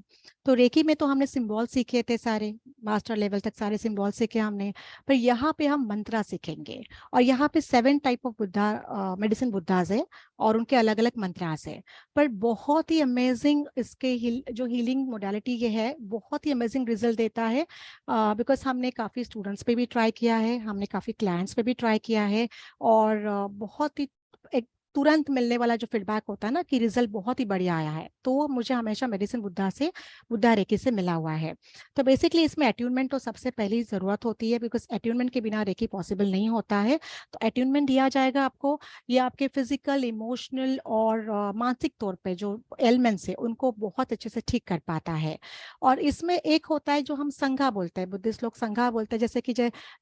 तो रेकी में तो हमने सिंबल सीखे थे, सारे मास्टर लेवल तक सारे सिंबल सीखे हमने। पर यहाँ पे हम मंत्रा सीखेंगे। और यहाँ पे 7 type of Buddha medicine Buddha's है और उनके अलग अलग मंत्रास है। पर बहुत ही अमेजिंग इसके जो हीलिंग मोडालिटी ये है, बहुत ही अमेजिंग रिजल्ट देता है। बिकॉज हमने काफ़ी स्टूडेंट्स पे भी ट्राई किया है, हमने काफ़ी क्लाइंट्स पे भी ट्राई किया है। और बहुत ही एक तुरंत मिलने वाला जो फीडबैक होता है ना कि रिजल्ट बहुत ही बढ़िया आया है, तो वो मुझे हमेशा मेडिसिन बुद्धा रेकी से मिला हुआ है। तो बेसिकली इसमें अट्यूनमेंट तो सबसे पहली ज़रूरत होती है, बिकॉज अट्यूनमेंट के बिना रेकी पॉसिबल नहीं होता है। तो अट्यूनमेंट दिया जाएगा आपको। ये आपके फिजिकल, इमोशनल और मानसिक तौर पे जो एलिमेंट्स है उनको बहुत अच्छे से ठीक कर पाता है। और इसमें एक होता है जो हम संघा बोलते हैं, बुद्धिस्ट लोग संघा बोलते हैं। जैसे कि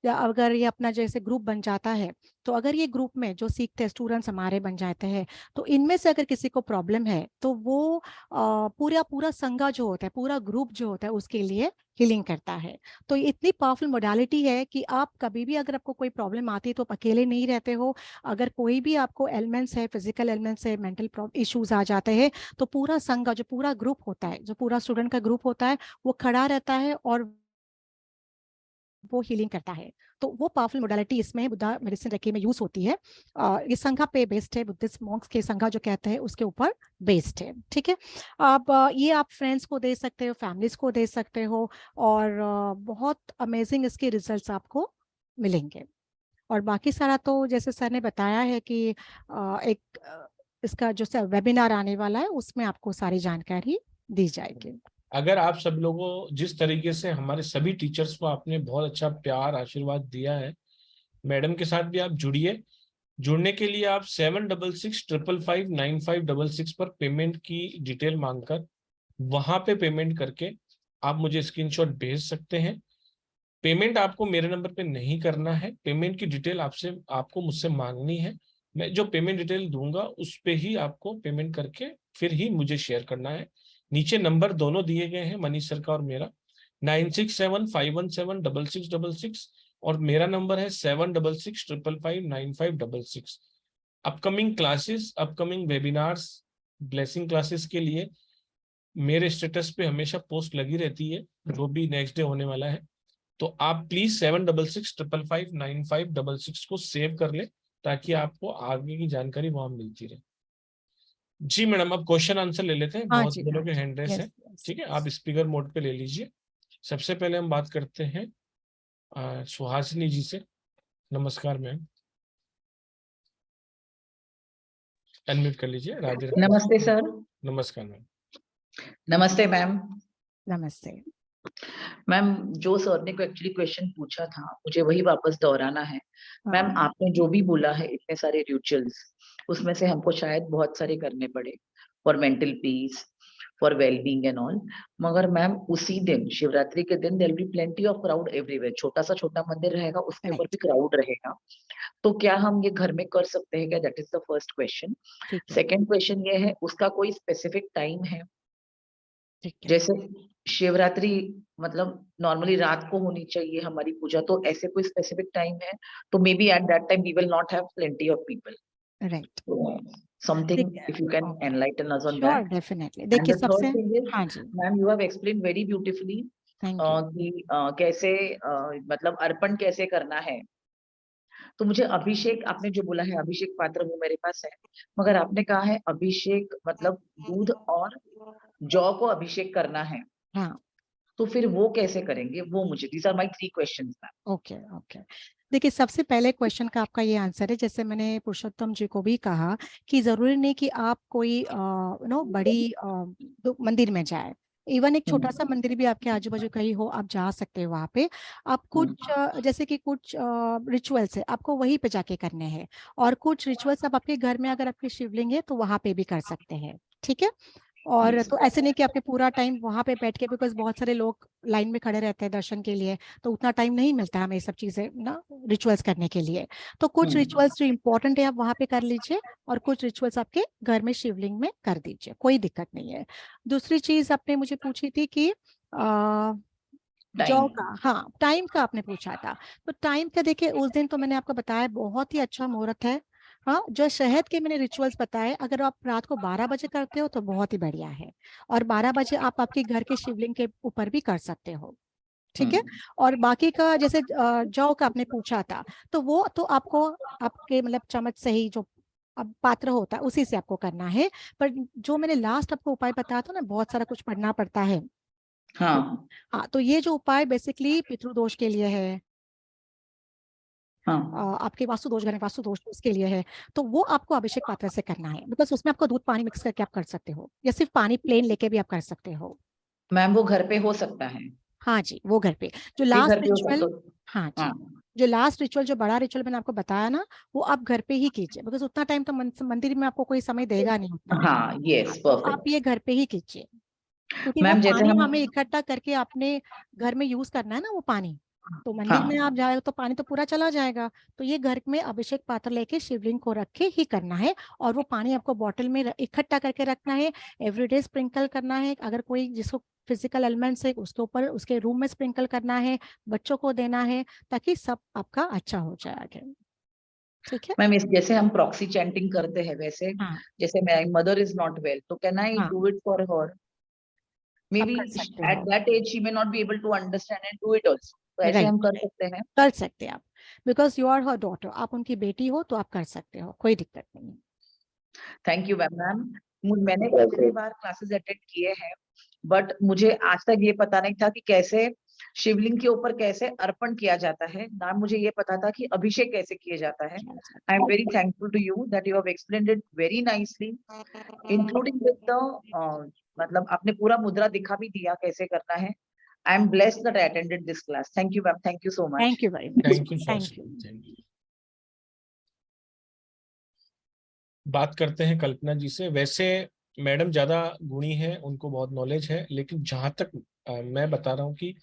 अगर ये अपना जैसे ग्रुप बन जाता है, तो अगर ये ग्रुप में जो सीखते हैं स्टूडेंट्स हमारे बन जाते हैं, तो इनमें से अगर किसी को प्रॉब्लम है तो वो पूरा पूरा संघा जो होता है, पूरा ग्रुप जो होता है उसके लिए हीलिंग करता है। तो ये इतनी पावरफुल मोडालिटी है कि आप कभी भी अगर आपको कोई प्रॉब्लम आती है तो आप अकेले नहीं रहते हो। अगर कोई भी आपको एलिमेंट्स है, फिजिकल एलिमेंट्स है, मेंटल इश्यूज आ जाते हैं, तो पूरा संघ, जो पूरा ग्रुप होता है, जो पूरा स्टूडेंट का ग्रुप होता है, वो खड़ा रहता है और वो हीलिंग करता है। तो वो पावरफुल मोडालिटी इसमें बुद्धा मेडिसिन रेकी में यूज होती है। ये संघा पे बेस्ड है, बुद्धिस्ट मॉन्क्स के संघा जो कहते हैं उसके ऊपर बेस्ड है। ठीक है। आप ये आप फ्रेंड्स को दे सकते हो, फैमिलीज को दे सकते हो। और बहुत अमेजिंग इसके रिजल्ट्स आपको मिलेंगे। और बाकी सारा तो जैसे सर ने बताया है कि इसका जो वेबिनार आने वाला है उसमें आपको सारी जानकारी दी जाएगी। अगर आप सब लोगों, जिस तरीके से हमारे सभी टीचर्स को आपने बहुत अच्छा प्यार आशीर्वाद दिया है, मैडम के साथ भी आप जुड़िए। जुड़ने के लिए आप 7665559566 पर पेमेंट की डिटेल मांगकर वहां पे पेमेंट करके आप मुझे स्क्रीनशॉट भेज सकते हैं। पेमेंट आपको मेरे नंबर पे नहीं करना है, पेमेंट की डिटेल आपको मुझसे मांगनी है। मैं जो पेमेंट डिटेल दूंगा उस पे ही आपको पेमेंट करके फिर ही मुझे शेयर करना है। नीचे नंबर दोनों दिए गए हैं, मनीष सर का और मेरा, 9675176666 और मेरा नंबर है 7665559566। Upcoming classes, upcoming webinars, blessing classes के लिए मेरे स्टेटस पे हमेशा पोस्ट लगी रहती है, जो भी नेक्स्ट डे होने वाला है। तो आप प्लीज 7665559566 को सेव कर ले ताकि आपको आगे की जानकारी वहां मिलती रहे। जी मैडम, अब क्वेश्चन आंसर ले लेते हैं, हाँ बहुत जी, दिनों हाँ के जी, हैंड रेस यस, है। यस, ठीक है, आप यस। स्पीकर मोड पे ले लीजिए। सबसे पहले हम बात करते हैं सुहासिनी जी से। नमस्कार मैम, अनम्यूट कर लीजिए। राधे राधे। नमस्ते सर। नमस्कार मैम। नमस्ते मैम। नमस्ते। मैम, जो सर ने को एक्चुअली क्वेश्चन पूछा था मुझे वही वापस दोहराना है। मैम, हाँ, आपने जो भी बोला है इतने सारे रिचुअल्स, उसमें से हमको शायद बहुत सारे करने पड़े for mental peace, for wellbeing and all. मगर मैम उसी दिन, शिवरात्रि के दिन, there will be plenty of crowd everywhere. छोटा सा छोटा मंदिर रहेगा, उसके ऊपर भी राइट, क्राउड रहेगा। तो क्या हम ये घर में कर सकते हैं क्या? That is the first question. ठीक है, सेकेंड क्वेश्चन ये है, उसका कोई स्पेसिफिक टाइम है? ठीक है। जैसे शिवरात्रि मतलब नॉर्मली रात को होनी चाहिए हमारी पूजा, तो ऐसे कोई स्पेसिफिक टाइम है? तो maybe at that time we will not have plenty of people. Right, something ठीक है। If you can okay, enlighten us on sure, that. Definitely. And देखिए द थर्ड सबसे, थिंग इज, हाँ जी, ma'am you have explain very beautifully thank you. कि कैसे मतलब अर्पण कैसे करना है। तो मुझे अभिषेक, आपने जो बोला है अभिषेक पात्र, वो मेरे पास है। मगर आपने कहा है अभिषेक मतलब दूध और जौ को अभिषेक करना है, हाँ, तो फिर वो कैसे करेंगे? वो मुझे, these are my 3 questions ma'am. Okay, okay. देखिए, सबसे पहले क्वेश्चन का आपका ये आंसर है, जैसे मैंने पुरुषोत्तम जी को भी कहा कि जरूरी नहीं कि आप कोई बड़ी मंदिर में जाए। इवन एक छोटा सा मंदिर भी आपके आजू बाजू कहीं हो, आप जा सकते हो वहाँ पे। आप कुछ जैसे कि कुछ रिचुअल्स है आपको वहीं पे जाके करने हैं, और कुछ रिचुअल्स आप आपके घर में, अगर आपके शिवलिंग है तो वहाँ पे भी कर सकते हैं। ठीक है। और तो ऐसे नहीं कि आपके पूरा टाइम वहां पे बैठ के, बिकॉज बहुत सारे लोग लाइन में खड़े रहते हैं दर्शन के लिए, तो उतना टाइम नहीं मिलता हमें ये सब चीजें ना रिचुअल्स करने के लिए। तो कुछ रिचुअल्स जो इम्पोर्टेंट है आप वहां पे कर लीजिए, और कुछ रिचुअल्स आपके घर में शिवलिंग में कर दीजिए, कोई दिक्कत नहीं है। दूसरी चीज आपने मुझे पूछी थी कि जौ टाइम। का, हाँ टाइम का आपने पूछा था। तो टाइम का देखिए, उस दिन तो मैंने आपको बताया बहुत ही अच्छा मुहूर्त है। हाँ, जो शहद के मैंने रिचुअल्स बताए, अगर आप रात को 12 बजे करते हो तो बहुत ही बढ़िया है। और 12 बजे आप आपके घर के शिवलिंग के ऊपर भी कर सकते हो। ठीक है। और बाकी का जैसे जौ का आपने पूछा था, तो वो तो आपको आपके मतलब चम्मच से ही, जो अब पात्र होता है उसी से आपको करना है। पर जो मैंने लास्ट आपको उपाय बताया था ना, बहुत सारा कुछ पढ़ना पड़ता है। हाँ हाँ, तो ये जो उपाय बेसिकली पितृदोष के लिए है, हाँ आपके वास्तु दोष, घर में वास्तु दोष उसके लिए है। तो वो आपको अभिषेक पात्र से करना है, बिकॉज उसमें आपको दूध पानी मिक्स करके आप कर सकते हो, या सिर्फ पानी प्लेन लेके भी आप कर सकते हो। मैम, वो घर पे हो सकता है? हाँ जी, वो घर पे जो भी लास्ट घर पे हो सकता रिचुअल, हो? हाँ हाँ जी, जो लास्ट रिचुअल, जो बड़ा रिचुअल मैंने आपको बताया ना, वो आप घर पे ही कीजिए, बिकॉज उतना टाइम तो मंदिर में आपको कोई समय देगा नहीं उतना। हाँ, हाँ, यस, तो आप परफेक्ट। ये घर पे ही कीजिए, क्योंकि वो मैम, जैसे पानी हम, हमें इकट्ठा करके अपने घर में यूज करना है ना वो पानी। तो मंदिर में आप हाँ जाए तो पानी तो पूरा चला जाएगा। तो ये घर में अभिषेक पात्र लेके शिवलिंग को रख के ही करना है, और वो पानी आपको बॉटल में इकट्ठा करके रखना है। एवरीडे स्प्रिंकल करना है, अगर कोई जिसको फिजिकल एलिमेंट्स है उसके ऊपर, उसके रूम में स्प्रिंकल करना है, बच्चों को देना है, ताकि सब आपका अच्छा हो जाए आगे। ठीक है। मैम, इस जैसे हम प्रॉक्सी चैंटिंग करते हैं वैसे, हाँ जैसे my mother is not well, तो कैन आई हाँ, do it for her? May आप बी कर सकते एट हो। That as she may not be able to understand and do it also, तो ऐसे राइट, हम कर सकते हैं? कर सकते हैं आप, because you are her daughter, आप उनकी बेटी हो, तो आप कर सकते हो, कोई दिक्कत नहीं है। Thank you ma'am. मैंने पिछली बार क्लासेस अटेंड किए हैं, बट मुझे आज तक ये पता नहीं था कि कैसे शिवलिंग के ऊपर कैसे अर्पण किया जाता है ना, मुझे ये पता था कि अभिषेक कैसे किया जाता है। किया आई जाता am very thankful to you that you have explained it very nicely, including with the मतलब आपने पूरा मुद्रा दिखा भी दिया कैसे करना है। I am blessed that I attended this class. Thank you ma'am, thank you so है। Much. Thank you very much. Thank you thank Shashwati, you. Thank you. बात करते हैं कल्पना जी से। वैसे मैडम ज्यादा गुणी है, उनको बहुत नॉलेज है, लेकिन जहां तक मैं बता रहा हूँ कि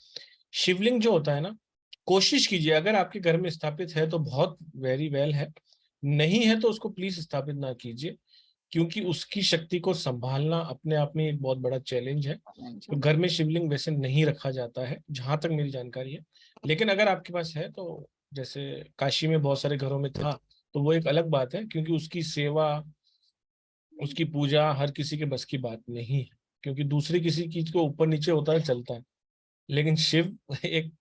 शिवलिंग जो होता है ना, कोशिश कीजिए, अगर आपके घर में स्थापित है तो बहुत वेरी वेल है, नहीं है तो उसको प्लीज स्थापित ना कीजिए, क्योंकि उसकी शक्ति को संभालना अपने आप में एक बहुत बड़ा चैलेंज है। तो घर में शिवलिंग वैसे नहीं रखा जाता है जहां तक मेरी जानकारी है। लेकिन अगर आपके पास है तो, जैसे काशी में बहुत सारे घरों में था, तो वो एक अलग बात है, क्योंकि उसकी सेवा, उसकी पूजा हर किसी के बस की बात नहीं है, क्योंकि दूसरी किसी चीज को ऊपर नीचे होता है चलता है। लेकिन शिव एक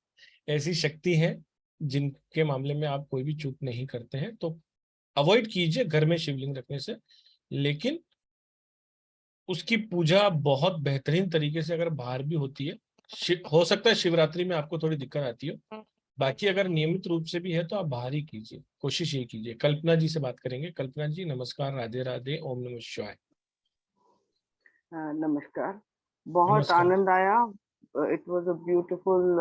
ऐसी शक्ति है जिनके मामले में आप कोई भी चूक नहीं करते हैं। तो अवॉइड कीजिए घर में शिवलिंग रखने से। लेकिन उसकी पूजा बहुत बेहतरीन तरीके से अगर बाहर भी होती है, हो सकता है शिवरात्रि में आपको थोड़ी दिक्कत आती हो, बाकी अगर नियमित रूप से भी है तो आप बाहर ही कीजिए, कोशिश ये कीजिए। कल्पना जी से बात करेंगे। कल्पना जी नमस्कार, राधे राधे, ओम नमः शिवाय। नमस्कार, बहुत नमस्कार। आनंद आया। It was a beautiful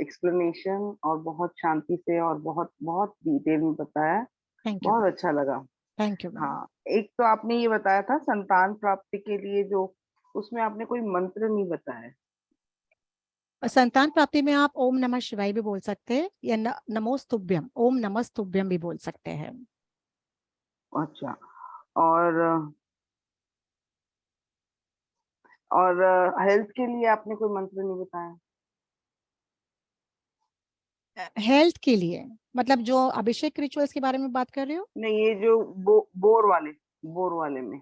explanation, और बहुत शांति से और बहुत बहुत डिटेल में बताया। Thank you. बहुत अच्छा लगा। Thank you ma'am. हाँ, एक तो आपने ये बताया था संतान प्राप्ति के लिए, जो उसमें आपने कोई मंत्र नहीं बताया। संतान प्राप्ति में आप ओम नमः शिवाय भी बोल सकते हैं, या नमोस्तुभ्यम, ओम नमस्तुभ्यम भी बोल सकते हैं। अच्छा, और और हेल्थ के लिए आपने कोई मंत्र नहीं बताया? हेल्थ के लिए मतलब जो अभिषेक रिचुअल्स के बारे में बात कर रहे हो? नहीं, ये जो बोर वाले में।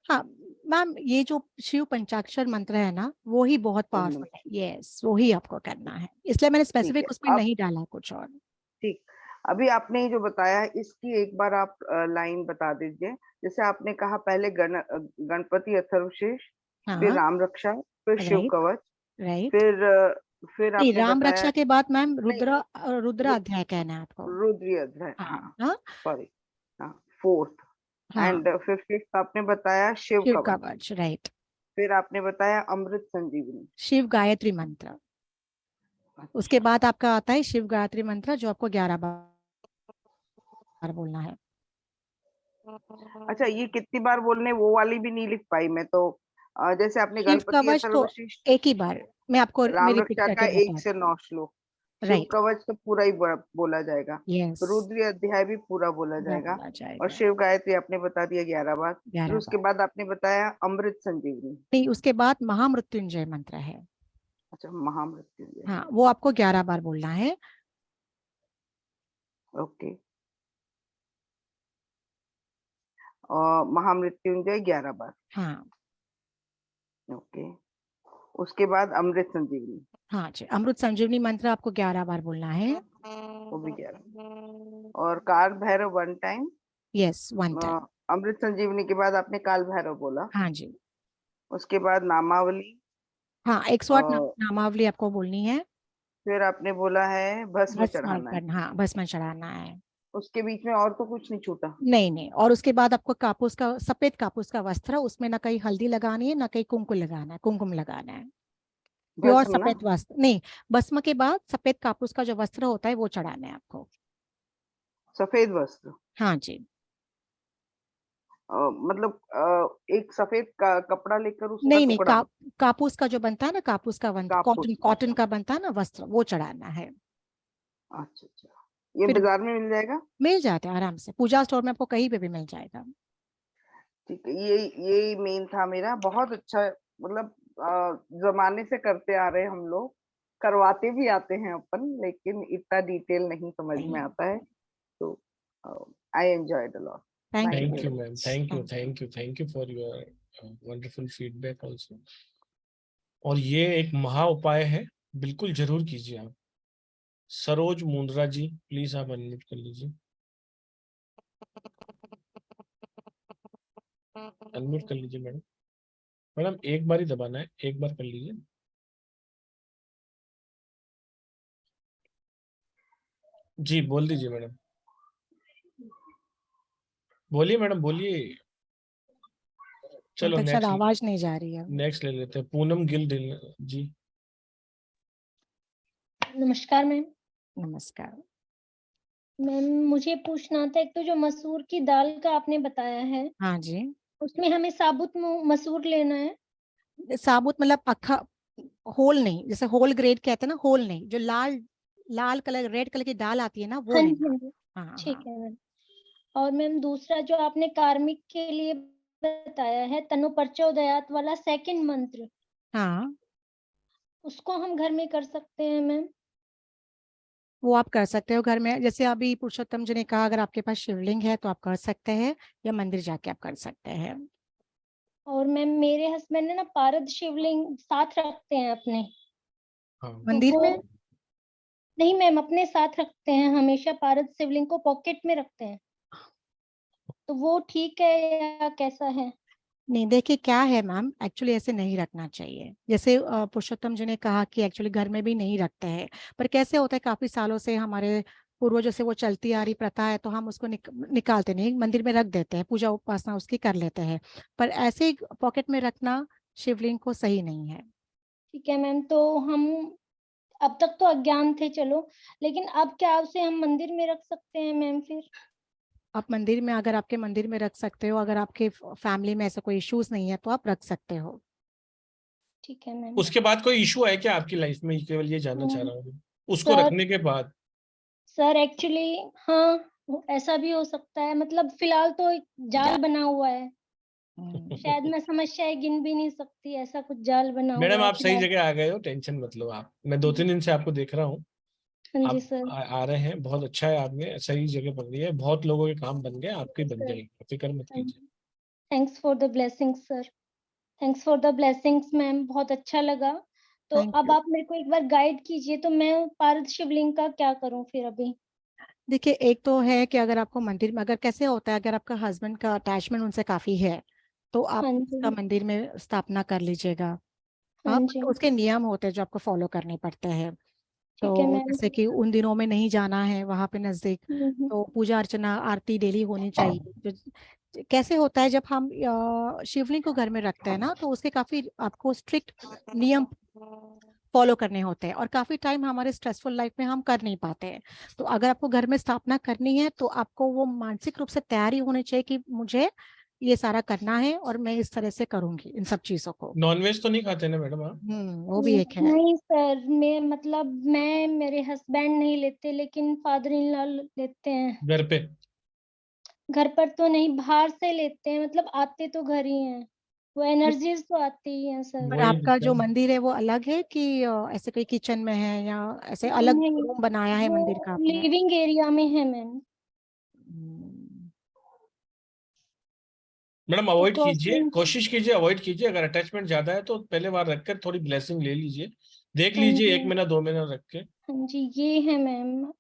हाँ मैम, ये जो शिव पंचाक्षर मंत्र है ना, वो ही बहुत ओम पावरफुल नमः है। यस, वो ही आपको करना है, इसलिए मैंने ठीक है। स्पेसिफिक उसमें अब नहीं डाला कुछ और। ठीक, अभी आपने ये जो बताया इसकी एक बार आप लाइन बता दीजिए। जैसे आपने कहा पहले गणपति अथर्वशीर्ष, फिर हाँ। राम रक्षा, फिर शिव राइट। कवच, राइट। फिर फिर नहीं, आपने राम बताया रक्षा के बाद मैम रुद्र रु- अध्याय कहना है आपको। रुद्री अध्याय, हाँ हाँ हाँ सॉरी, हाँ फोर्थ। हाँ, एंड फिफ्थ आपने बताया शिव शिव कवच। कवच, राइट। फिर आपने बताया अमृत संजीवनी। शिव गायत्री मंत्र, उसके बाद आपका आता है शिव गायत्री मंत्र जो आपको 11 बार बोलना है। अच्छा, ये कितनी बार बोलने, वो वाली भी नहीं लिख पाई मैं तो। जैसे आपने शिव गणपति कवच तो अथर्वशीष, एक ही बार मैं आपको मैं राम रिपीट रक्षा का करके 1 से बताती 9 श्लोक, हूँ, शिव राइट। कवच तो पूरा ही बोला जाएगा, यस, रुद्री अध्याय भी पूरा बोला वो जाएगा, बोला और जाएगा शिव गायत्री आपने बता दिया 11 बार। फिर 11 उसके बार। बाद आपने बताया अमृत संजीवनी। नहीं, उसके बाद महामृत्युंजय मंत्र है। अच्छा, महामृत्युंजय, हाँ, वो आपको 11 बार बोलना है। ओके। और महामृत्युंजय 11 बार, हाँ ओके। उसके बाद अमृत संजीवनी, हाँ जी, अमृत संजीवनी मंत्र आपको 11 बार बोलना है। वो भी 11। और Kaal Bhairav 1 time. Yes, 1 time. Amrit Sanjivani के बाद आपने काल भैरव बोला। हाँ जी, उसके बाद नामावली। हाँ 108 और नामावली आपको बोलनी है। फिर आपने बोला है भस्म भस्म चढ़ाना है। अर्पण, हाँ भस्म चढ़ाना है। उसके बीच में और तो कुछ नहीं छूटा। नहीं नहीं, और उसके बाद आपको कापूस का, सफेद कापूस का वस्त्र, उसमें ना कहीं हल्दी लगानी है ना कहीं कुमकुम लगाना है, कुमकुम लगाना है। प्योर भस्म ना, सफेद वस्त्र नहीं, भस्म के बाद सफेद कापूस का जो वस्त्र होता है वो चढ़ाना है आपको। सफेद वस्त्र। हाँ जी। मतलब एक सफेद कपड़ा लेकर उसका नहीं नहीं, टुकड़ा। कापूस का जो बनता है ना, कापूस का बनता, कॉटन कापूस, कॉटन का बनता है ना वस्त्र, वो चढ़ाना है। अच्छा अच्छा, ये फिर बाजार में मिल जाएगा। मिल जाते हैं आराम से, पूजा स्टोर में आपको कहीं पे भी मिल जाएगा। ठीक है, ये मेन था मेरा। बहुत अच्छा, मतलब जमाने से करते आ रहे हम लोग, करवाते भी आते हैं अपन, लेकिन इतना डिटेल नहीं समझ में नहीं, आता है। तो I enjoyed a lot. Thank thank you. You thank you very ma'am, much. Thank you for your wonderful feedback also. और ये एक महा उपाय है, बिल्कुल जरूर कीजिए आप। सरोज मुंद्रा जी, प्लीज आप अनम्यूट कर लीजिए, अनम्यूट कर लीजिए मैडम। मैडम एक बार ही दबाना है, एक बार कर लीजिए। जी बोल दीजिए मैडम, बोलिए मैडम बोलिए। उन चलो तक शायद नेक्स्ट, आवाज नहीं जा रही है। नेक्स्ट ले लेते हैं पूनम गिल जी। नमस्कार मैम। नमस्कार। मैम मुझे पूछना था, एक तो जो मसूर की दाल का आपने बताया है, हाँ जी, उसमें हमें साबुत मसूर लेना है। साबुत मतलब अक्खा, होल नहीं, जैसे होल ग्रेड कहते हैं ना, होल नहीं, जो लाल लाल कलर रेड कलर की दाल आती है ना, वो हाँ जी लेना। हाँ जी, हाँ हाँ ठीक हाँ। है मैम। और मैम दूसरा जो आपने कार्मिक के लिए बताया है, तनु प्रचोदयात वाला सेकंड मंत्र, हाँ, उसको हम घर में कर सकते हैं मैम? वो आप कर सकते हो घर में, जैसे अभी पुरुषोत्तम जी ने कहा, अगर आपके पास शिवलिंग है तो आप कर सकते हैं, या मंदिर जाके आप कर सकते हैं। और मैम मेरे हस्बैंड ने ना पारद शिवलिंग साथ रखते हैं अपने, हाँ तो मंदिर वो में। नहीं मैम, अपने साथ रखते हैं हमेशा, पारद शिवलिंग को पॉकेट में रखते हैं, तो वो ठीक है या कैसा है? नहीं, देखिए क्या है मैम, एक्चुअली ऐसे नहीं रखना चाहिए, जैसे पुरुषोत्तम जी ने कहा कि एक्चुअली घर में भी नहीं रखते हैं, पर कैसे होता है, काफी सालों से हमारे पूर्वजों से वो चलती आ रही प्रथा है, तो हम उसको निकालते नहीं, मंदिर में रख देते हैं, पूजा उपासना उसकी कर लेते हैं, पर ऐसे ही पॉकेट में रखना शिवलिंग को सही नहीं है। ठीक है मैम, तो हम अब तक तो अज्ञान थे चलो, लेकिन अब क्या उसे हम मंदिर में रख सकते हैं मैम फिर? आप मंदिर में, अगर आपके मंदिर में रख सकते हो, अगर आपके फैमिली में ऐसा कोई इश्यूज नहीं है तो आप रख सकते हो। ठीक है मैम। उसके बाद कोई इशू है क्या आपकी लाइफ में, केवल ये जानना चाह रहा हूँ उसको सर रखने के बाद। सर एक्चुअली हाँ, ऐसा भी हो सकता है, मतलब फिलहाल तो एक जाल बना हुआ है, शायद मैं समस्या गिन भी नहीं सकती, ऐसा कुछ जाल बना हुआ मैडम है आप सही फिलहाल। जगह आ गए हो, टेंशन मत लो आप, मैं 2-3 दिन से आपको देख रहा हूँ। हाँ जी आप सर। आ रहे हैं, बहुत अच्छा है, आपने सही जगह पकड़ी है, बहुत लोगों के काम बन गए, आपके बन सर जाएंगे, फिक्र मत कीजिए। Thanks for the blessings sir, thanks for the blessings ma'am, बहुत अच्छा लगा। तो थैंक अब यू। आप मेरे को एक बार गाइड कीजिए, तो मैं पारद शिवलिंग का क्या करूं फिर अभी? देखिए, एक तो है कि अगर आपको मंदिर में, अगर कैसे होता है, अगर आपका हस्बैंड का अटैचमेंट उनसे काफी है तो आप हाँ उसका जी। मंदिर में स्थापना कर लीजिएगा। हाँ हाँ, जी, तो उसके नियम होते हैं जो आपको फॉलो करने पड़ते हैं। ठीक है तो मैम। जैसे कि उन दिनों में नहीं जाना है वहां पे नजदीक, हम्म, तो पूजा अर्चना आरती डेली होनी चाहिए। कैसे होता है जब हम शिवलिंग को घर में रखते हैं ना, तो उसके काफी आपको स्ट्रिक्ट नियम फॉलो करने होते हैं, और काफी टाइम हमारे स्ट्रेसफुल लाइफ में हम कर नहीं पाते हैं। तो अगर आपको घर में स्थापना करनी है तो आपको वो मानसिक रूप से तैयारी होनी चाहिए कि मुझे ये सारा करना है और मैं इस तरह से करूंगी इन सब चीजों को। नॉनवेज तो नहीं खाते ना मैडम आप? वो भी एक है। नहीं सर, मैं मेरे हस्बैंड नहीं लेते, लेकिन फादर इन लॉ लेते हैं। घर पे? घर पर तो नहीं, बाहर से लेते हैं, मतलब आते तो घर ही हैं, वो एनर्जीज तो आती ही हैं सर। पर वही आपका जो दिक्कत। मंदिर है वो अलग है कि ऐसे कोई किचन में है, या ऐसे अलग नहीं, रूम बनाया है वो मंदिर का आपने? लिविंग एरिया में है मैम। हम्म, मैडम तो अवॉइड कीजिए, कॉस्टिंग। कोशिश कीजिए अवॉइड कीजिए। अगर अटैचमेंट ज्यादा है तो पहले बार रखकर थोड़ी ब्लेसिंग ले लीजिए, देख हाँ लीजिए जी, 1 महीना 2 महीना रख के। हाँ जी, ये है मैम।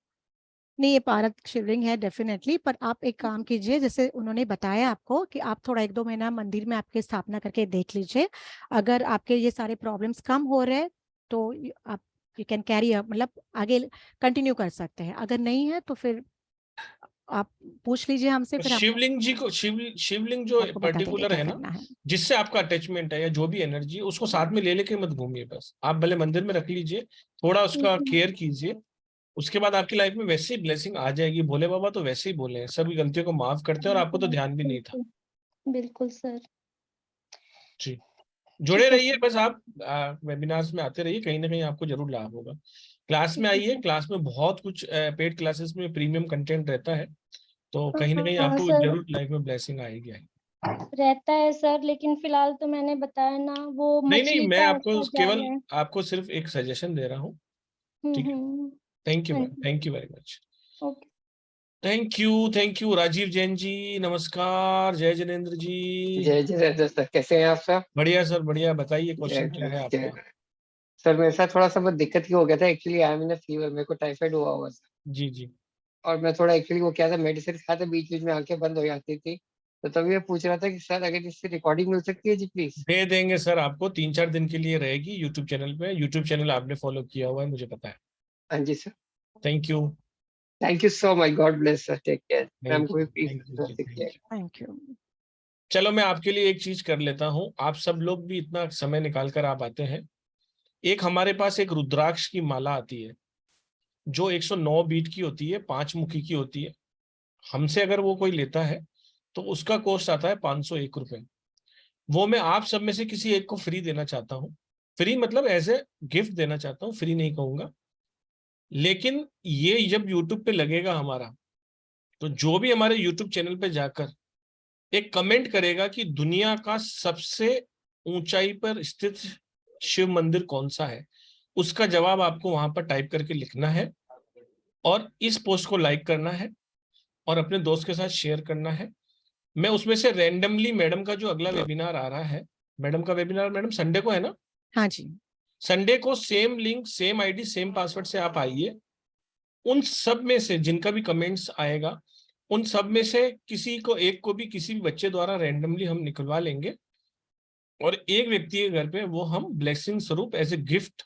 नहीं, ये पारक शिवलिंग है डेफिनेटली, पर आप एक काम कीजिए, जैसे उन्होंने बताया आपको कि आप थोड़ा 1-2 महीना मंदिर में आपके स्थापना करके देख लीजिए। अगर आपके ये सारे प्रॉब्लम्स कम हो रहे हैं तो आप यू कैन कैरी अप, मतलब आगे कंटिन्यू कर सकते हैं। अगर नहीं है तो फिर आप पूछ लीजिए हमसे, फिर हम शिवलिंग जी को शिवलिंग जो आपको बता देंगे पर्टिकुलर क्या है ना, करना है। जिससे आपका अटैचमेंट है या जो भी एनर्जी है, उसको साथ में ले लेके मत घूमिए। बस आप भले मंदिर में रख लीजिए, थोड़ा उसका केयर कीजिए। उसके बाद आपकी लाइफ में वैसे ही ब्लेसिंग आ जाएगी। भोले बाबा तो वैसे ही बोले हैं, सभी गलतियों को माफ करते हैं, और आपको तो ध्यान भी नहीं था। बिल्कुल, बिल्कुल सर। जी, जुड़े ठीक है रहिए सर। बस आप। वेबिनार्स में आते रहिए, कहीं ना कहीं आपको जरूर लाभ होगा। क्लास में ठीक है आइए, सर। क्लास में बहुत कुछ पेड क्लासेस में प्रीमियम कंटेंट रहता है, तो कहीं ना कहीं हाँ आपको सर, जरूर लाइफ में ब्लेसिंग आएगी। रहता है सर, लेकिन फिलहाल तो मैंने बताया ना, वो नहीं नहीं, मछली मैं का आपको ऐसा जाल केवल है। आपको सिर्फ एक सजेशन दे रहा हूँ। ठीक है, हम्म। थैंक यू हाँ मैम, जी। Thank you very much. Okay. Thank you, thank you. Rajiv Jain ji नमस्कार, जय जिनेन्द्र जी। जय जय सर, कैसे हैं आप सर? बढ़िया सर बढ़िया, बताइए जय क्वेश्चन क्या है जय। आपका? सर मेरे साथ थोड़ा सा बहुत दिक्कत ही हो गया था actually. I am in fever, मेरे को टाइफाइड हुआ सर। जी जी। और मैं थोड़ा एक्चुअली वो क्या था, मेडिसिन खाते बीच बीच में आंखें बंद हो जाती थी। तो तभी मैं पूछ रहा था कि सर अगर इसकी रिकॉर्डिंग मिल सकती है जी प्लीज। दे देंगे सर, आपको 3-4 दिन के लिए रहेगी यूट्यूब चैनल पे। यूट्यूब चैनल आपने फॉलो किया हुआ है, मुझे पता है। हाँ जी sir. Thank you, thank you so much, God bless sir, take care. Ma'am thank को भी यू, प्लीज थैंक यू जी, take thank care. You. Thank you. चलो मैं आपके लिए एक चीज कर लेता हूँ, आप सब लोग भी इतना समय निकाल कर आप आते हैं। एक हमारे पास एक रुद्राक्ष की माला आती है, जो 109 बीट की होती है, 5 मुखी की होती है। हमसे अगर वो कोई लेता है तो उसका कॉस्ट आता है 501 रुपए। वो मैं आप सब में से किसी एक को फ्री देना चाहता हूँ। फ्री मतलब एज ए गिफ्ट देना चाहता हूँ, फ्री नहीं कहूंगा। लेकिन ये जब यूट्यूब पे लगेगा हमारा, तो जो भी हमारे यूट्यूब चैनल पे जाकर एक कमेंट करेगा कि दुनिया का सबसे ऊंचाई पर स्थित शिव मंदिर कौन सा है, उसका जवाब आपको वहां पर टाइप करके लिखना है, और इस पोस्ट को लाइक करना है, और अपने दोस्त के साथ शेयर करना है। मैं उसमें से रैंडमली मैडम का जो अगला वेबिनार आ रहा है, मैडम का वेबिनार मैडम संडे को है ना, हाँ जी। संडे को same link same ID same password से आप आइए। उन सब में से जिनका भी कमेंट्स आएगा, उन सब में से किसी को एक को भी किसी भी बच्चे द्वारा रैंडमली हम निकलवा लेंगे, और एक व्यक्ति के घर पे वो हम ब्लेसिंग स्वरूप as a gift,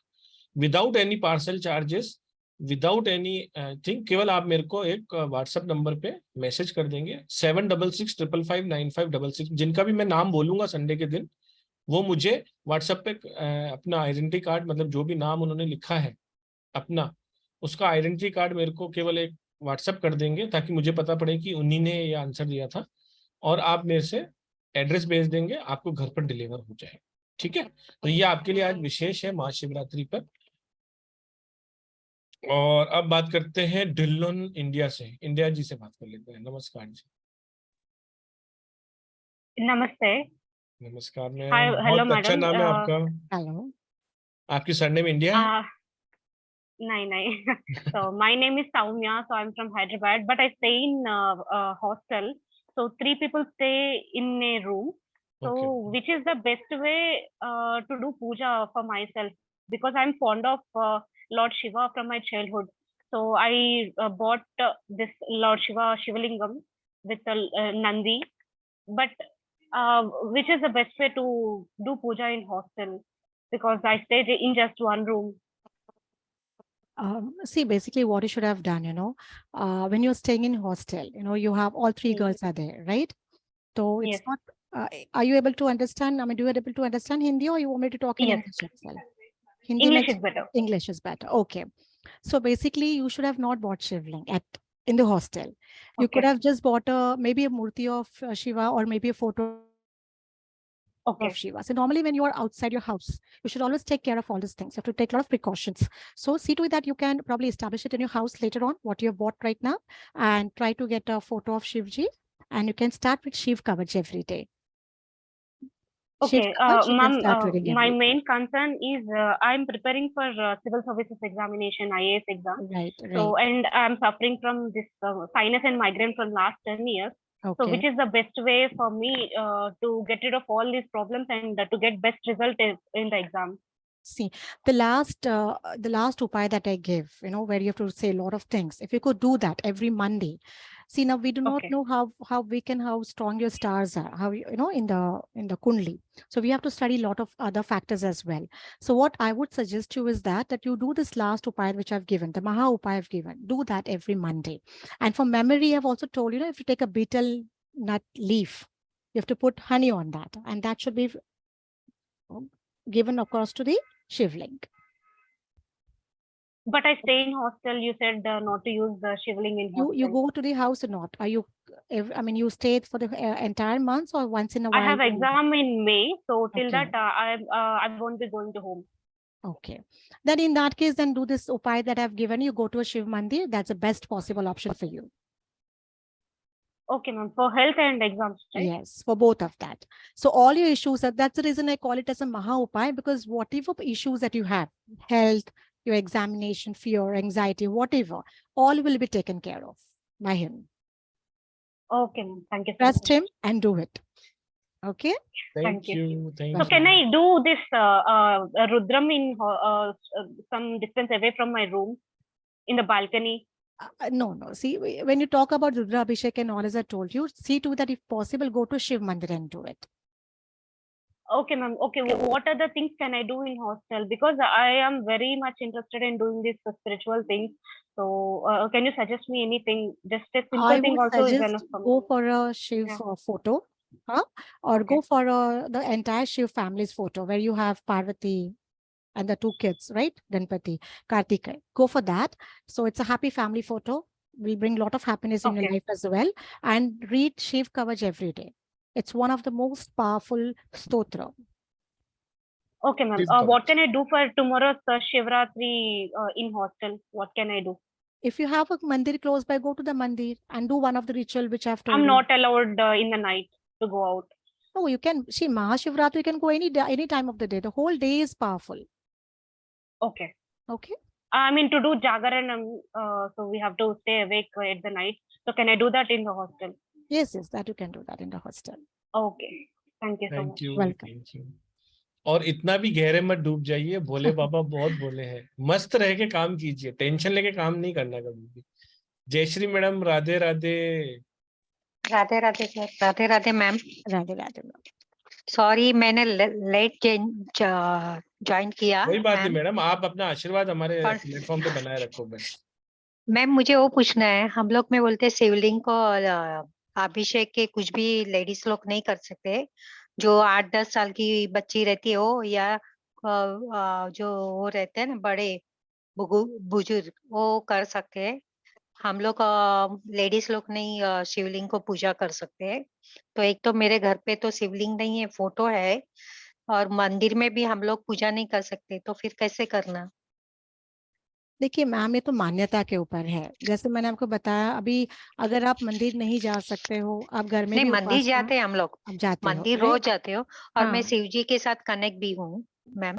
without any parcel charges, without any anything आप मेरे को एक व्हाट्सएप नंबर पे मैसेज कर देंगे 7665559566। जिनका भी मैं नाम बोलूंगा संडे के दिन, वो मुझे व्हाट्सएप पे अपना आइडेंटिटी कार्ड, मतलब जो भी नाम उन्होंने लिखा है अपना, उसका आइडेंटिटी कार्ड मेरे को केवल एक व्हाट्सएप कर देंगे, ताकि मुझे पता पड़े कि उन्हीं ने ये आंसर दिया था। और आप मेरे से एड्रेस भेज देंगे, आपको घर पर डिलीवर हो जाएगा। ठीक है, तो ये आपके लिए आज विशेष है महाशिवरात्रि पर। और अब बात करते हैं ढिल्लोन इंडिया से, इंडिया जी से बात कर लेते हैं। नमस्कार जी। नमस्ते। नमस्कार हाय, मैम, हेलो बहुत अच्छा मैडम। नाम है आपका। हेलो। आपकी सरनेम इंडिया है? नहीं नहीं so my name is Soumya, so I'm from Hyderabad, but I stay in hostel, so 3 people stay in a room. So okay. which is the best way to do puja for myself, because I'm fond of Lord Shiva from my childhood. So I bought this Lord Shiva Shivalingam with a Nandi, but which is the best way to do puja in hostel? because I stayed in just one room. See, basically what you should have done, when you're staying in hostel, you have all three Mm. girls are there, right? So it's Yes. not, are you able to understand? I mean, do you able to understand Hindi, or you want me to talk in Yes. English itself? Hindi English means is better. English is better. Okay. So basically you should have not bought Shivling in the hostel. You could Okay. have just bought maybe a murti of Shiva, or maybe a photo Okay. of Shiva. So normally when you are outside your house, you should always take care of all these things. You have to take a lot of precautions. So see to it that you can probably establish it in your house later on, what you have bought right now, and try to get a photo of Shivji, and you can start with Shiv Kavaj every day. Shiv Okay, Kavaj, you can ma'am, start reading my every day. main concern is I'm preparing for civil services examination, IAS exam. Right, So, right. and I'm suffering from this sinus and migraine from last 10 years. So, Okay. which is the best way for me to get rid of all these problems and to get best result in the exam? See, the last upaya that I give, where you have to say a lot of things. If you could do that every Monday. See, now we do not Okay. know how strong your stars are, how in the Kundli. So we have to study a lot of other factors as well. So what I would suggest you is that you do this last upaya which I've given, the Maha upaya I've given. Do that every Monday. And for memory, I've also told you, if you take a betel nut leaf, you have to put honey on that, and that should be given across to the Shivling. But I stay in hostel. You said not to use the shivling in hostel. You go to the house or not? Are you? I mean, you stayed for the entire month, or once in a while? I have you leave? exam in May, so till Okay. that I won't be going to home. Okay. Then in that case, then do this upaya that I've given you. Go to a Shiv Mandir. That's the best possible option for you. Okay, ma'am. For health and exams, right? Yes, for both of that. So all your issues, that's the reason I call it as a Maha Upaya, because whatever issues that you have, health, your examination, fear, anxiety, whatever, all will be taken care of by him. Okay, ma'am. Thank you so Trust much. him and do it. Okay. Thank you. Thank So you. can I do this Rudram in some distance away from my room in the balcony? No. See, when you talk about Rudra Abhishek and all, as I told you, see to that if possible, go to Shiv Mandir and do it. Okay, ma'am. Okay, what other things can I do in hostel? Because I am very much interested in doing these spiritual things. So can you suggest me anything? Just a simple I thing would also is suggest enough for me. go for a Shiv Yeah. photo, or Okay. go for the entire Shiv family's photo where you have Parvati and the two kids, right? Ganpati, Kartika. Go for that. So it's a happy family photo. Will bring a lot of happiness in your Okay. life as well. And read Shiv Kavaj every day. It's one of the most powerful stotra. Okay, ma'am. Shiv What Kavaj. can I do for tomorrow's Shivratri in hostel? What can I do? If you have a mandir close by, go to the mandir and do one of the ritual which I've told I'm you. not allowed in the night to go out. No, you can see Mahashivratri. You can go any day, any time of the day. The whole day is powerful. Okay. Okay. I mean, to do Jagaranam, so we have to stay awake at the night. So can I do that in the hostel? Yes, that you can do that in the hostel. Okay. Thank you so Thank much. you. Welcome. Thank you. और इतना भी गहरे मत डूब जाइए, भोले बाबा बहुत भोले हैं। मस्त रह के काम कीजिए, टेंशन लेके काम नहीं करना कभी भी। Jayashree madam, Radhe Radhe. Radhe Radhe sir, Radhe Radhe ma'am. Radhe Radhe ma'am. Sorry मैंने लेट ज्वाइन किया। कोई बात नहीं मैडम, आप अपना आशीर्वाद हमारे पर- प्लेटफॉर्म पे बनाए रखो बस। मैम मुझे वो पूछना है, हम लोग में बोलते हैं शिवलिंग को अभिषेक के कुछ भी लेडीज लोग नहीं कर सकते, जो 8-10 साल की बच्ची रहती है वो, या जो वो रहते हैं ना बड़े बुजुर्ग, वो कर सकते हैं। हम लोग लेडीज लोग नहीं शिवलिंग को पूजा कर सकते हैं। तो एक तो मेरे घर पे तो शिवलिंग नहीं है, फोटो है, और मंदिर में भी हम लोग पूजा नहीं कर सकते, तो फिर कैसे करना? देखिए मैम, ये तो मान्यता के ऊपर है। जैसे मैंने आपको बताया, अभी अगर आप मंदिर नहीं जा सकते हो, आप घर में नहीं, भी मंदिर उपासना जाते हैं हम लोग, आप जाते हो, मंदिर right? रोज जाते हो, और मैं हाँ। शिव जी के साथ कनेक्ट भी हूँ मैम,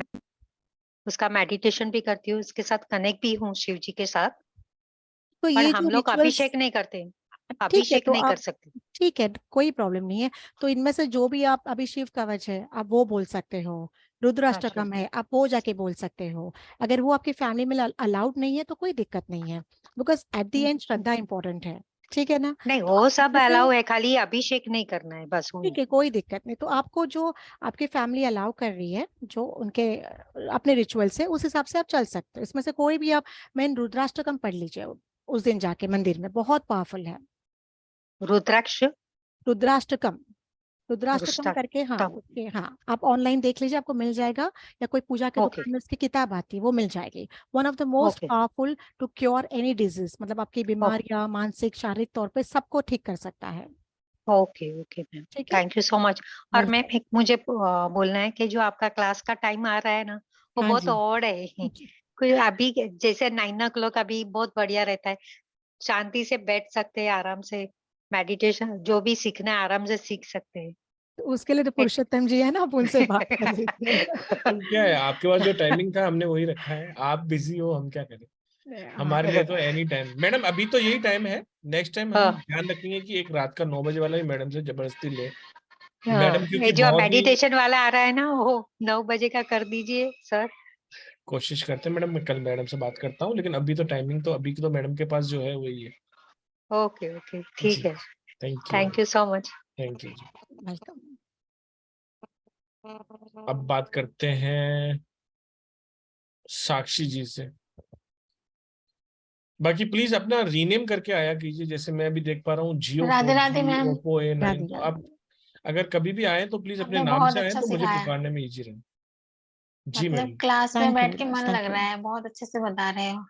उसका मेडिटेशन भी करती हूँ, उसके साथ कनेक्ट भी हूँ शिव जी के साथ। तो पर ये हम जो लोग रिचुअल्स, अभिषेक नहीं करते, ठीक है, अभिषेक तो नहीं कर आप सकते। ठीक है, कोई प्रॉब्लम नहीं है। तो इनमें से जो भी आप अभी शिव कवच है, आप वो बोल सकते हो। रुद्राष्टकम है, आप वो जाके बोल सकते हो। अगर वो आपकी फैमिली में अलाउड नहीं है तो कोई दिक्कत नहीं है, because at the end Shraddha important है। ठीक है ना? नहीं, तो वो आप सब जैसे अलाउ है, खाली अभिषेक नहीं करना है बस वो। ठीक है, कोई दिक्कत नहीं। तो आपको जो आपकी फैमिली अलाउ कर रही है, जो उनके अपने रिचुअल से, उस हिसाब से आप चल सकते हो। इसमें से कोई भी आप मेन रुद्राष्टकम पढ़ लीजिए उस दिन जाके मंदिर में, बहुत पावरफुल है रुद्राक्ष रुद्राष्टकम। रुद्राष्टकम रुष्टक करके, हाँ तब उसके, हाँ आप ऑनलाइन देख लीजिए, आपको मिल जाएगा, या कोई पूजा के ओके दुकान में उसकी किताब आती है, वो मिल जाएगी। One of the most okay powerful to cure any disease, मतलब आपकी ओके बीमारियां मानसिक शारीरिक तौर पे सबको ठीक कर सकता है। ओके ओके मैम, ठीक है, थैंक यू सो मच। और मैम वेलकम। एक मुझे बोलना है कि जो आपका क्लास का टाइम आ रहा है ना, वो हाँ बहुत जी। ऑड है। कोई अभी जैसे 9 o'clock अभी बहुत बढ़िया रहता है, शांति से बैठ सकते हैं आराम से, मेडिटेशन जो भी सीखना है आराम से सीख सकते हैं। तो उसके लिए तो पुरुषोत्तम जी है ना, आप उनसे बात कर लीजिए। हम क्या है, आपके पास जो टाइमिंग था हमने वही रखा है, आप बिजी हो, हम क्या करें। हाँ हमारे लिए तो एनी टाइम मैडम, अभी तो यही टाइम है। नेक्स्ट टाइम हम हाँ, ध्यान रखेंगे कि एक रात का 9 बजे वाला ही मैडम से जबरदस्ती ले। मैडम हाँ, क्योंकि ये जो बहुत ही मेडिटेशन वाला आ रहा है ना, वो 9 बजे का कर दीजिए सर। कोशिश करते हैं मैडम, मैं कल मैडम से बात करता हूँ, लेकिन अभी तो टाइमिंग तो अभी की तो मैडम के पास जो है वही है। ओके ओके जी, ठीक है, thank you. Thank you so much. Thank you जी। वेलकम। अब बात करते हैं साक्षी जी से। बाकी प्लीज अपना रीनेम करके आया कीजिए, जैसे मैं अभी देख पा रहा हूँ Jio Radhe Radhe 4G ma'am. Oppo A9। Radhe तो आप राधे। अगर कभी भी आए तो प्लीज अपने आपने नाम बहुत से आए, अच्छा तो मुझे सिखाया, पुकारने में इजी रहे। जी मतलब मैडम। क्लास में थैंक यू बैठ वेरी के मच, मन लग थैंक रहा यू, है, बहुत अच्छे से बता रहे हो।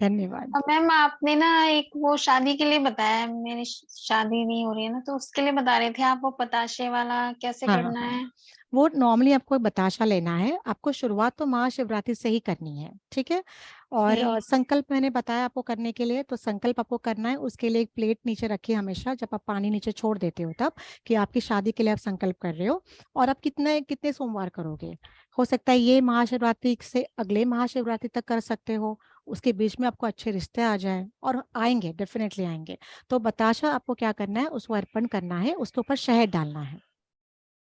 धन्यवाद। और मैम आपने ना एक वो शादी के लिए बताया, मेरी शादी नहीं हो रही है ना, तो उसके लिए बता रहे थे आप, वो पताशे वाला कैसे हाँ करना हाँ, है? वो नॉर्मली आपको बताशा लेना है। आपको शुरुआत तो महाशिवरात्रि से ही करनी है, ठीक है। और जी संकल्प मैंने बताया आपको करने के लिए, तो संकल्प आपको करना है। उसके लिए एक प्लेट नीचे रखिए हमेशा, जब आप पानी नीचे छोड़ देते हो तब, कि आपकी शादी के लिए आप संकल्प कर रहे हो। और आप कितने कितने सोमवार करोगे, हो सकता है ये महाशिवरात्रि से अगले महाशिवरात्रि तक कर सकते हो, उसके बीच में आपको अच्छे रिश्ते आ जाए, और आएंगे, डेफिनेटली आएंगे। तो बताशा आपको क्या करना है, उसको अर्पण करना है, उसके ऊपर शहद डालना है।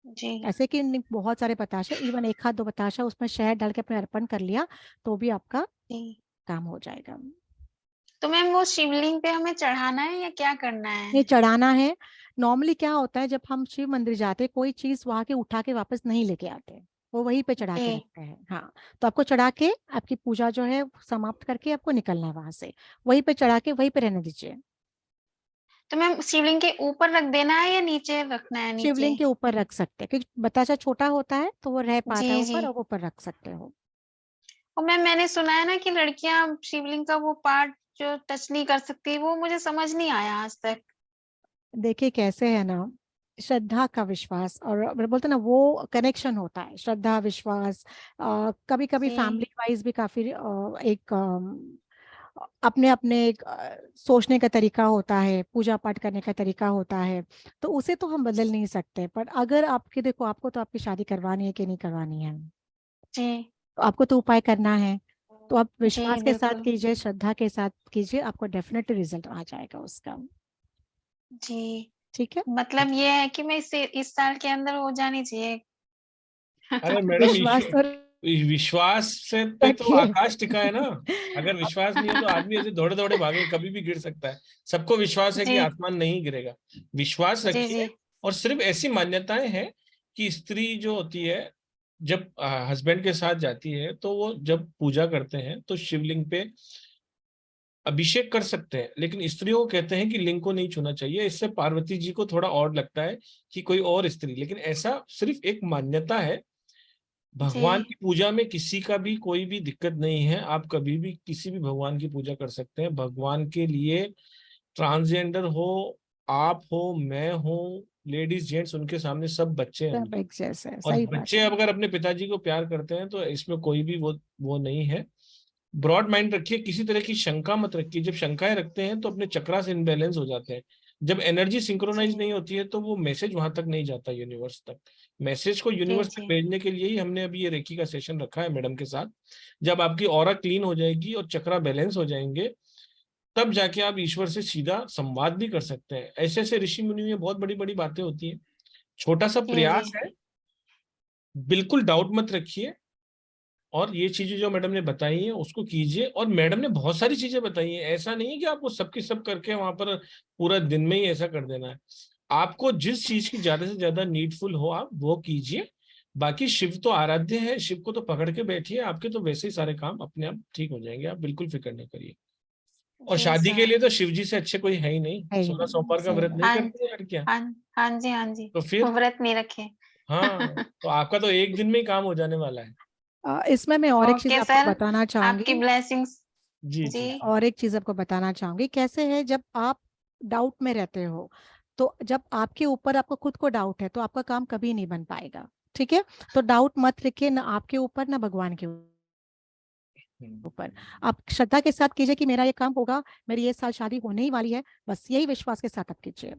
जी ऐसे कि बहुत सारे बताशा, इवन एक हाथ दो बताशा उसमें शहद डाल के अपने अर्पण कर लिया, तो भी आपका जी। काम हो जाएगा। तो मैम वो शिवलिंग पे हमें चढ़ाना है या क्या करना ये है? चढ़ाना है। नॉर्मली क्या होता है, जब हम शिव मंदिर जाते हैं, कोई चीज वहां के उठा के वापस नहीं लेके आते, वो वहीं पे चढ़ा के जी। रखते हैं। हाँ, तो आपको चढ़ा के आपकी पूजा जो है समाप्त करके आपको निकलना है वहां से, वहीं पे चढ़ा के वहीं पे रहने दीजिए। तो मैम शिवलिंग के ऊपर रख देना है या नीचे रखना है, नीचे? शिवलिंग के ऊपर रख सकते हैं, क्योंकि बताशा छोटा होता है तो वो रह पाता है जी जी। ऊपर, और ऊपर रख सकते हो। और मैम मैंने सुना है ना कि लड़कियां शिवलिंग का वो पार्ट जो टच नहीं कर सकती, वो मुझे समझ नहीं आया आज तक। देखिए कैसे है ना, श्रद्धा का विश्वास, और बोलते ना वो कनेक्शन होता है, श्रद्धा विश्वास। कभी कभी जी फैमिली वाइज भी काफी एक अपने अपने एक सोचने का तरीका होता है, पूजा पाठ करने का तरीका होता है। तो उसे तो हम बदल नहीं सकते, पर अगर आपके, देखो आपको तो आपकी शादी करवानी है कि नहीं करवानी है, जी तो आपको तो उपाय करना है। तो आप जी विश्वास के साथ बिल्कुल। कीजिए, श्रद्धा के साथ कीजिए, आपको डेफिनेटली रिजल्ट आ जाएगा उसका। जी ठीक है। मतलब ये है कि मैं इस साल के अंदर हो जानी चाहिए। अरे मैडम, विश्वास तो विश्वास से पे तो रखिए। आकाश टिका है ना। अगर विश्वास नहीं है तो आदमी ऐसे दौड़े दौड़े भागे, कभी भी गिर सकता है। सबको विश्वास है कि जी आसमान नहीं गिरेगा। विश्वास जी जी रखिए। और सिर्फ ऐसी मान्यताएं हैं कि स्त्री जो होती है, जब हस्बैंड के साथ जाती है, तो वो जब पूजा करते हैं तो शिवलिंग पे अभिषेक कर सकते हैं, लेकिन स्त्रियों को कहते हैं कि लिंग को नहीं छूना चाहिए। इससे पार्वती जी को थोड़ा और लगता है कि कोई और स्त्री, लेकिन ऐसा सिर्फ एक मान्यता है। जी भगवान की पूजा में किसी का भी कोई भी दिक्कत नहीं है, आप कभी भी किसी भी भगवान की पूजा कर सकते हैं। भगवान के लिए ट्रांसजेंडर हो, आप हो, मैं हूँ, लेडीज जेंट्स, उनके सामने सब बच्चे हैं सब उनके। एक जैसे है, और सही बात बच्चे है। अगर अपने पिताजी को प्यार करते हैं तो इसमें कोई भी वो नहीं है। ब्रॉड माइंड रखिए, किसी तरह की शंका मत रखिए। जब शंकाएं रखते हैं तो अपने चक्रास इनबैलेंस हो जाते हैं। जब एनर्जी सिंक्रोनाइज जी नहीं होती है तो वो मैसेज वहां तक नहीं जाता यूनिवर्स तक। मैसेज को जी यूनिवर्स तक जी भेजने के लिए ही हमने अभी ये रेकी का सेशन रखा है मैडम के साथ। जब आपकी ऑरा क्लीन हो जाएगी और चक्रा बैलेंस हो जाएंगे, तब जाके आप ईश्वर से सीधा संवाद भी कर सकते हैं। ऐसे ऐसे ऋषि मुनि में बहुत बड़ी बड़ी बातें होती हैं। छोटा सा जी जी प्रयास है, बिल्कुल डाउट मत रखिए। और ये चीजें जो मैडम ने बताई हैं उसको कीजिए। और मैडम ने बहुत सारी चीजें बताई हैं, ऐसा नहीं है कि आपको सबकी सब करके वहां पर पूरा दिन में ही ऐसा कर देना है। आपको जिस चीज की ज्यादा से ज्यादा नीडफुल हो आप वो कीजिए। बाकी शिव तो आराध्य है, शिव को तो पकड़ के बैठिए, आपके तो वैसे ही सारे काम अपने आप ठीक हो जाएंगे, आप बिल्कुल फिक्र नहीं करिए। और जी शादी के सर। लिए तो शिव जी से अच्छे कोई है ही नहीं। है ही 16 नहीं, सोमवार का सही व्रत बात। नहीं हाँ करती है लड़कियां, हाँ जी हाँ जी, तो फिर व्रत नहीं रखे। हाँ, तो आपका तो एक दिन में ही काम हो जाने वाला है। इसमें मैं और एक चीज ओके आपको सर, बताना आपकी चाहूंगी। ब्लेसिंग्स। जी जी। जी और एक चीज आपको बताना चाहूंगी, कैसे है जब आप डाउट में रहते हो, तो जब आपके ऊपर आपको खुद को डाउट है तो आपका काम कभी नहीं बन पाएगा। ठीक है, तो डाउट मत रखिए, ना आपके ऊपर ना भगवान के ऊपर। आप श्रद्धा के साथ कीजिए कि मेरा ये काम होगा, मेरी ये साल शादी होने ही वाली है, बस यही विश्वास के साथ आप कीजिए।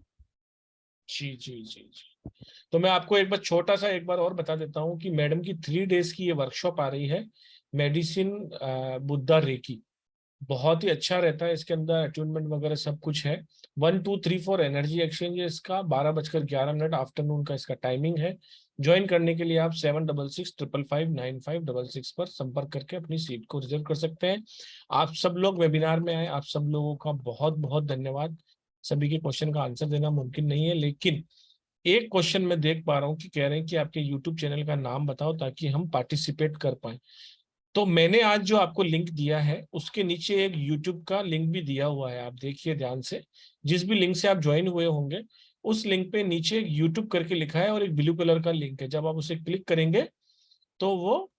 जी जी जी जी। तो मैं आपको एक बार छोटा सा एक बार और बता देता हूँ कि मैडम की 3 डेज की ये वर्कशॉप आ रही है, मेडिसिन बुद्धा रेकी। बहुत ही अच्छा रहता है, इसके अंदर अट्यूनमेंट वगैरह सब कुछ है। 1 2 3 4 एनर्जी एक्सचेंज है इसका, 12:11 आफ्टरनून का इसका टाइमिंग है। ज्वाइन करने के लिए आप 7665559566 पर संपर्क करके अपनी सीट को रिजर्व कर सकते हैं। आप सब लोग वेबिनार में आए, आप सब लोगों का बहुत बहुत धन्यवाद। सभी के क्वेश्चन का आंसर देना मुमकिन नहीं है, लेकिन एक क्वेश्चन मैं देख पा रहा हूँ कि कह रहे हैं कि आपके यूट्यूब चैनल का नाम बताओ ताकि हम पार्टिसिपेट कर पाए। तो मैंने आज जो आपको लिंक दिया है उसके नीचे एक यूट्यूब का लिंक भी दिया हुआ है, आप देखिए ध्यान से। जिस भी लिंक से आप ज्वाइन हुए होंगे उस लिंक पे नीचे यूट्यूब करके लिखा है और एक ब्लू कलर का लिंक है। जब आप उसे क्लिक करेंगे तो वो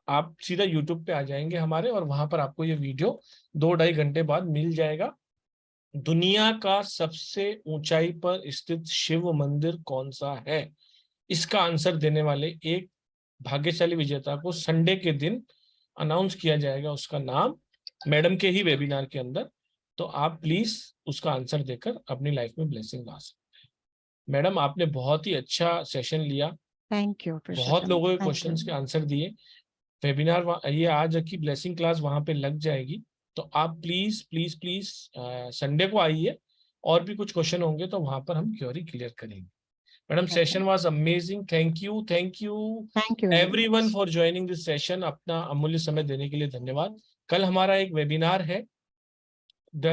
आप सीधा यूट्यूब पे आ जाएंगे हमारे, और वहां पर आपको ये वीडियो 2-2.5 घंटे बाद मिल जाएगा। दुनिया का सबसे ऊंचाई पर स्थित शिव मंदिर कौन सा है, इसका आंसर देने वाले एक भाग्यशाली विजेता को संडे के दिन अनाउंस किया जाएगा, उसका नाम, मैडम के ही वेबिनार के अंदर। तो आप प्लीज उसका आंसर देकर अपनी लाइफ में ब्लेसिंग ला सकते हैं। मैडम आपने बहुत ही अच्छा सेशन लिया, थैंक यू बहुत लोगों के क्वेश्चंस के आंसर दिए। वेबिनार ये आज की ब्लेसिंग क्लास वहां पे लग जाएगी, तो आप प्लीज प्लीज प्लीज संडे को आइए, और भी कुछ क्वेश्चन होंगे तो वहां पर हम क्योरी क्लियर करेंगे। Madam session was amazing, thank you thank you everyone for joining this session. अपना अमूल्य समय देने के लिए धन्यवाद। कल हमारा एक वेबिनार है द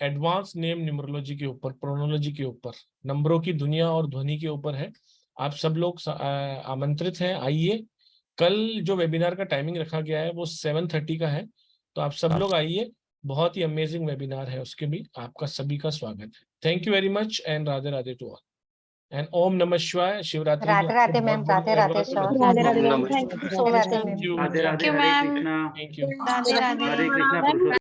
एडवांस नेम न्यूमरोलॉजी के ऊपर, प्रोनोलॉजी के ऊपर, नंबरों की दुनिया और ध्वनि के ऊपर है। आप सब लोग आमंत्रित हैं, आइए। कल जो वेबिनार का टाइमिंग रखा गया है वो 7:30 का है, तो आप सब लोग आइए। बहुत ही अमेजिंग वेबिनार है, उसके भी आपका सभी का स्वागत है। Thank you very much and Radhe Radhe to all and ओम नमः शिवाय। Shivratri Radhe Radhe ma'am, Radhe Radhe sir. राधे राधे ओम मैम, नमः थैंक यू शिवाय। So much ma'am. Thank you Radhe Radhe, thank you हरे ma'am. Krishna, thank you. Radhe Radhe. हरे कृष्णा पुरुषोत्तम।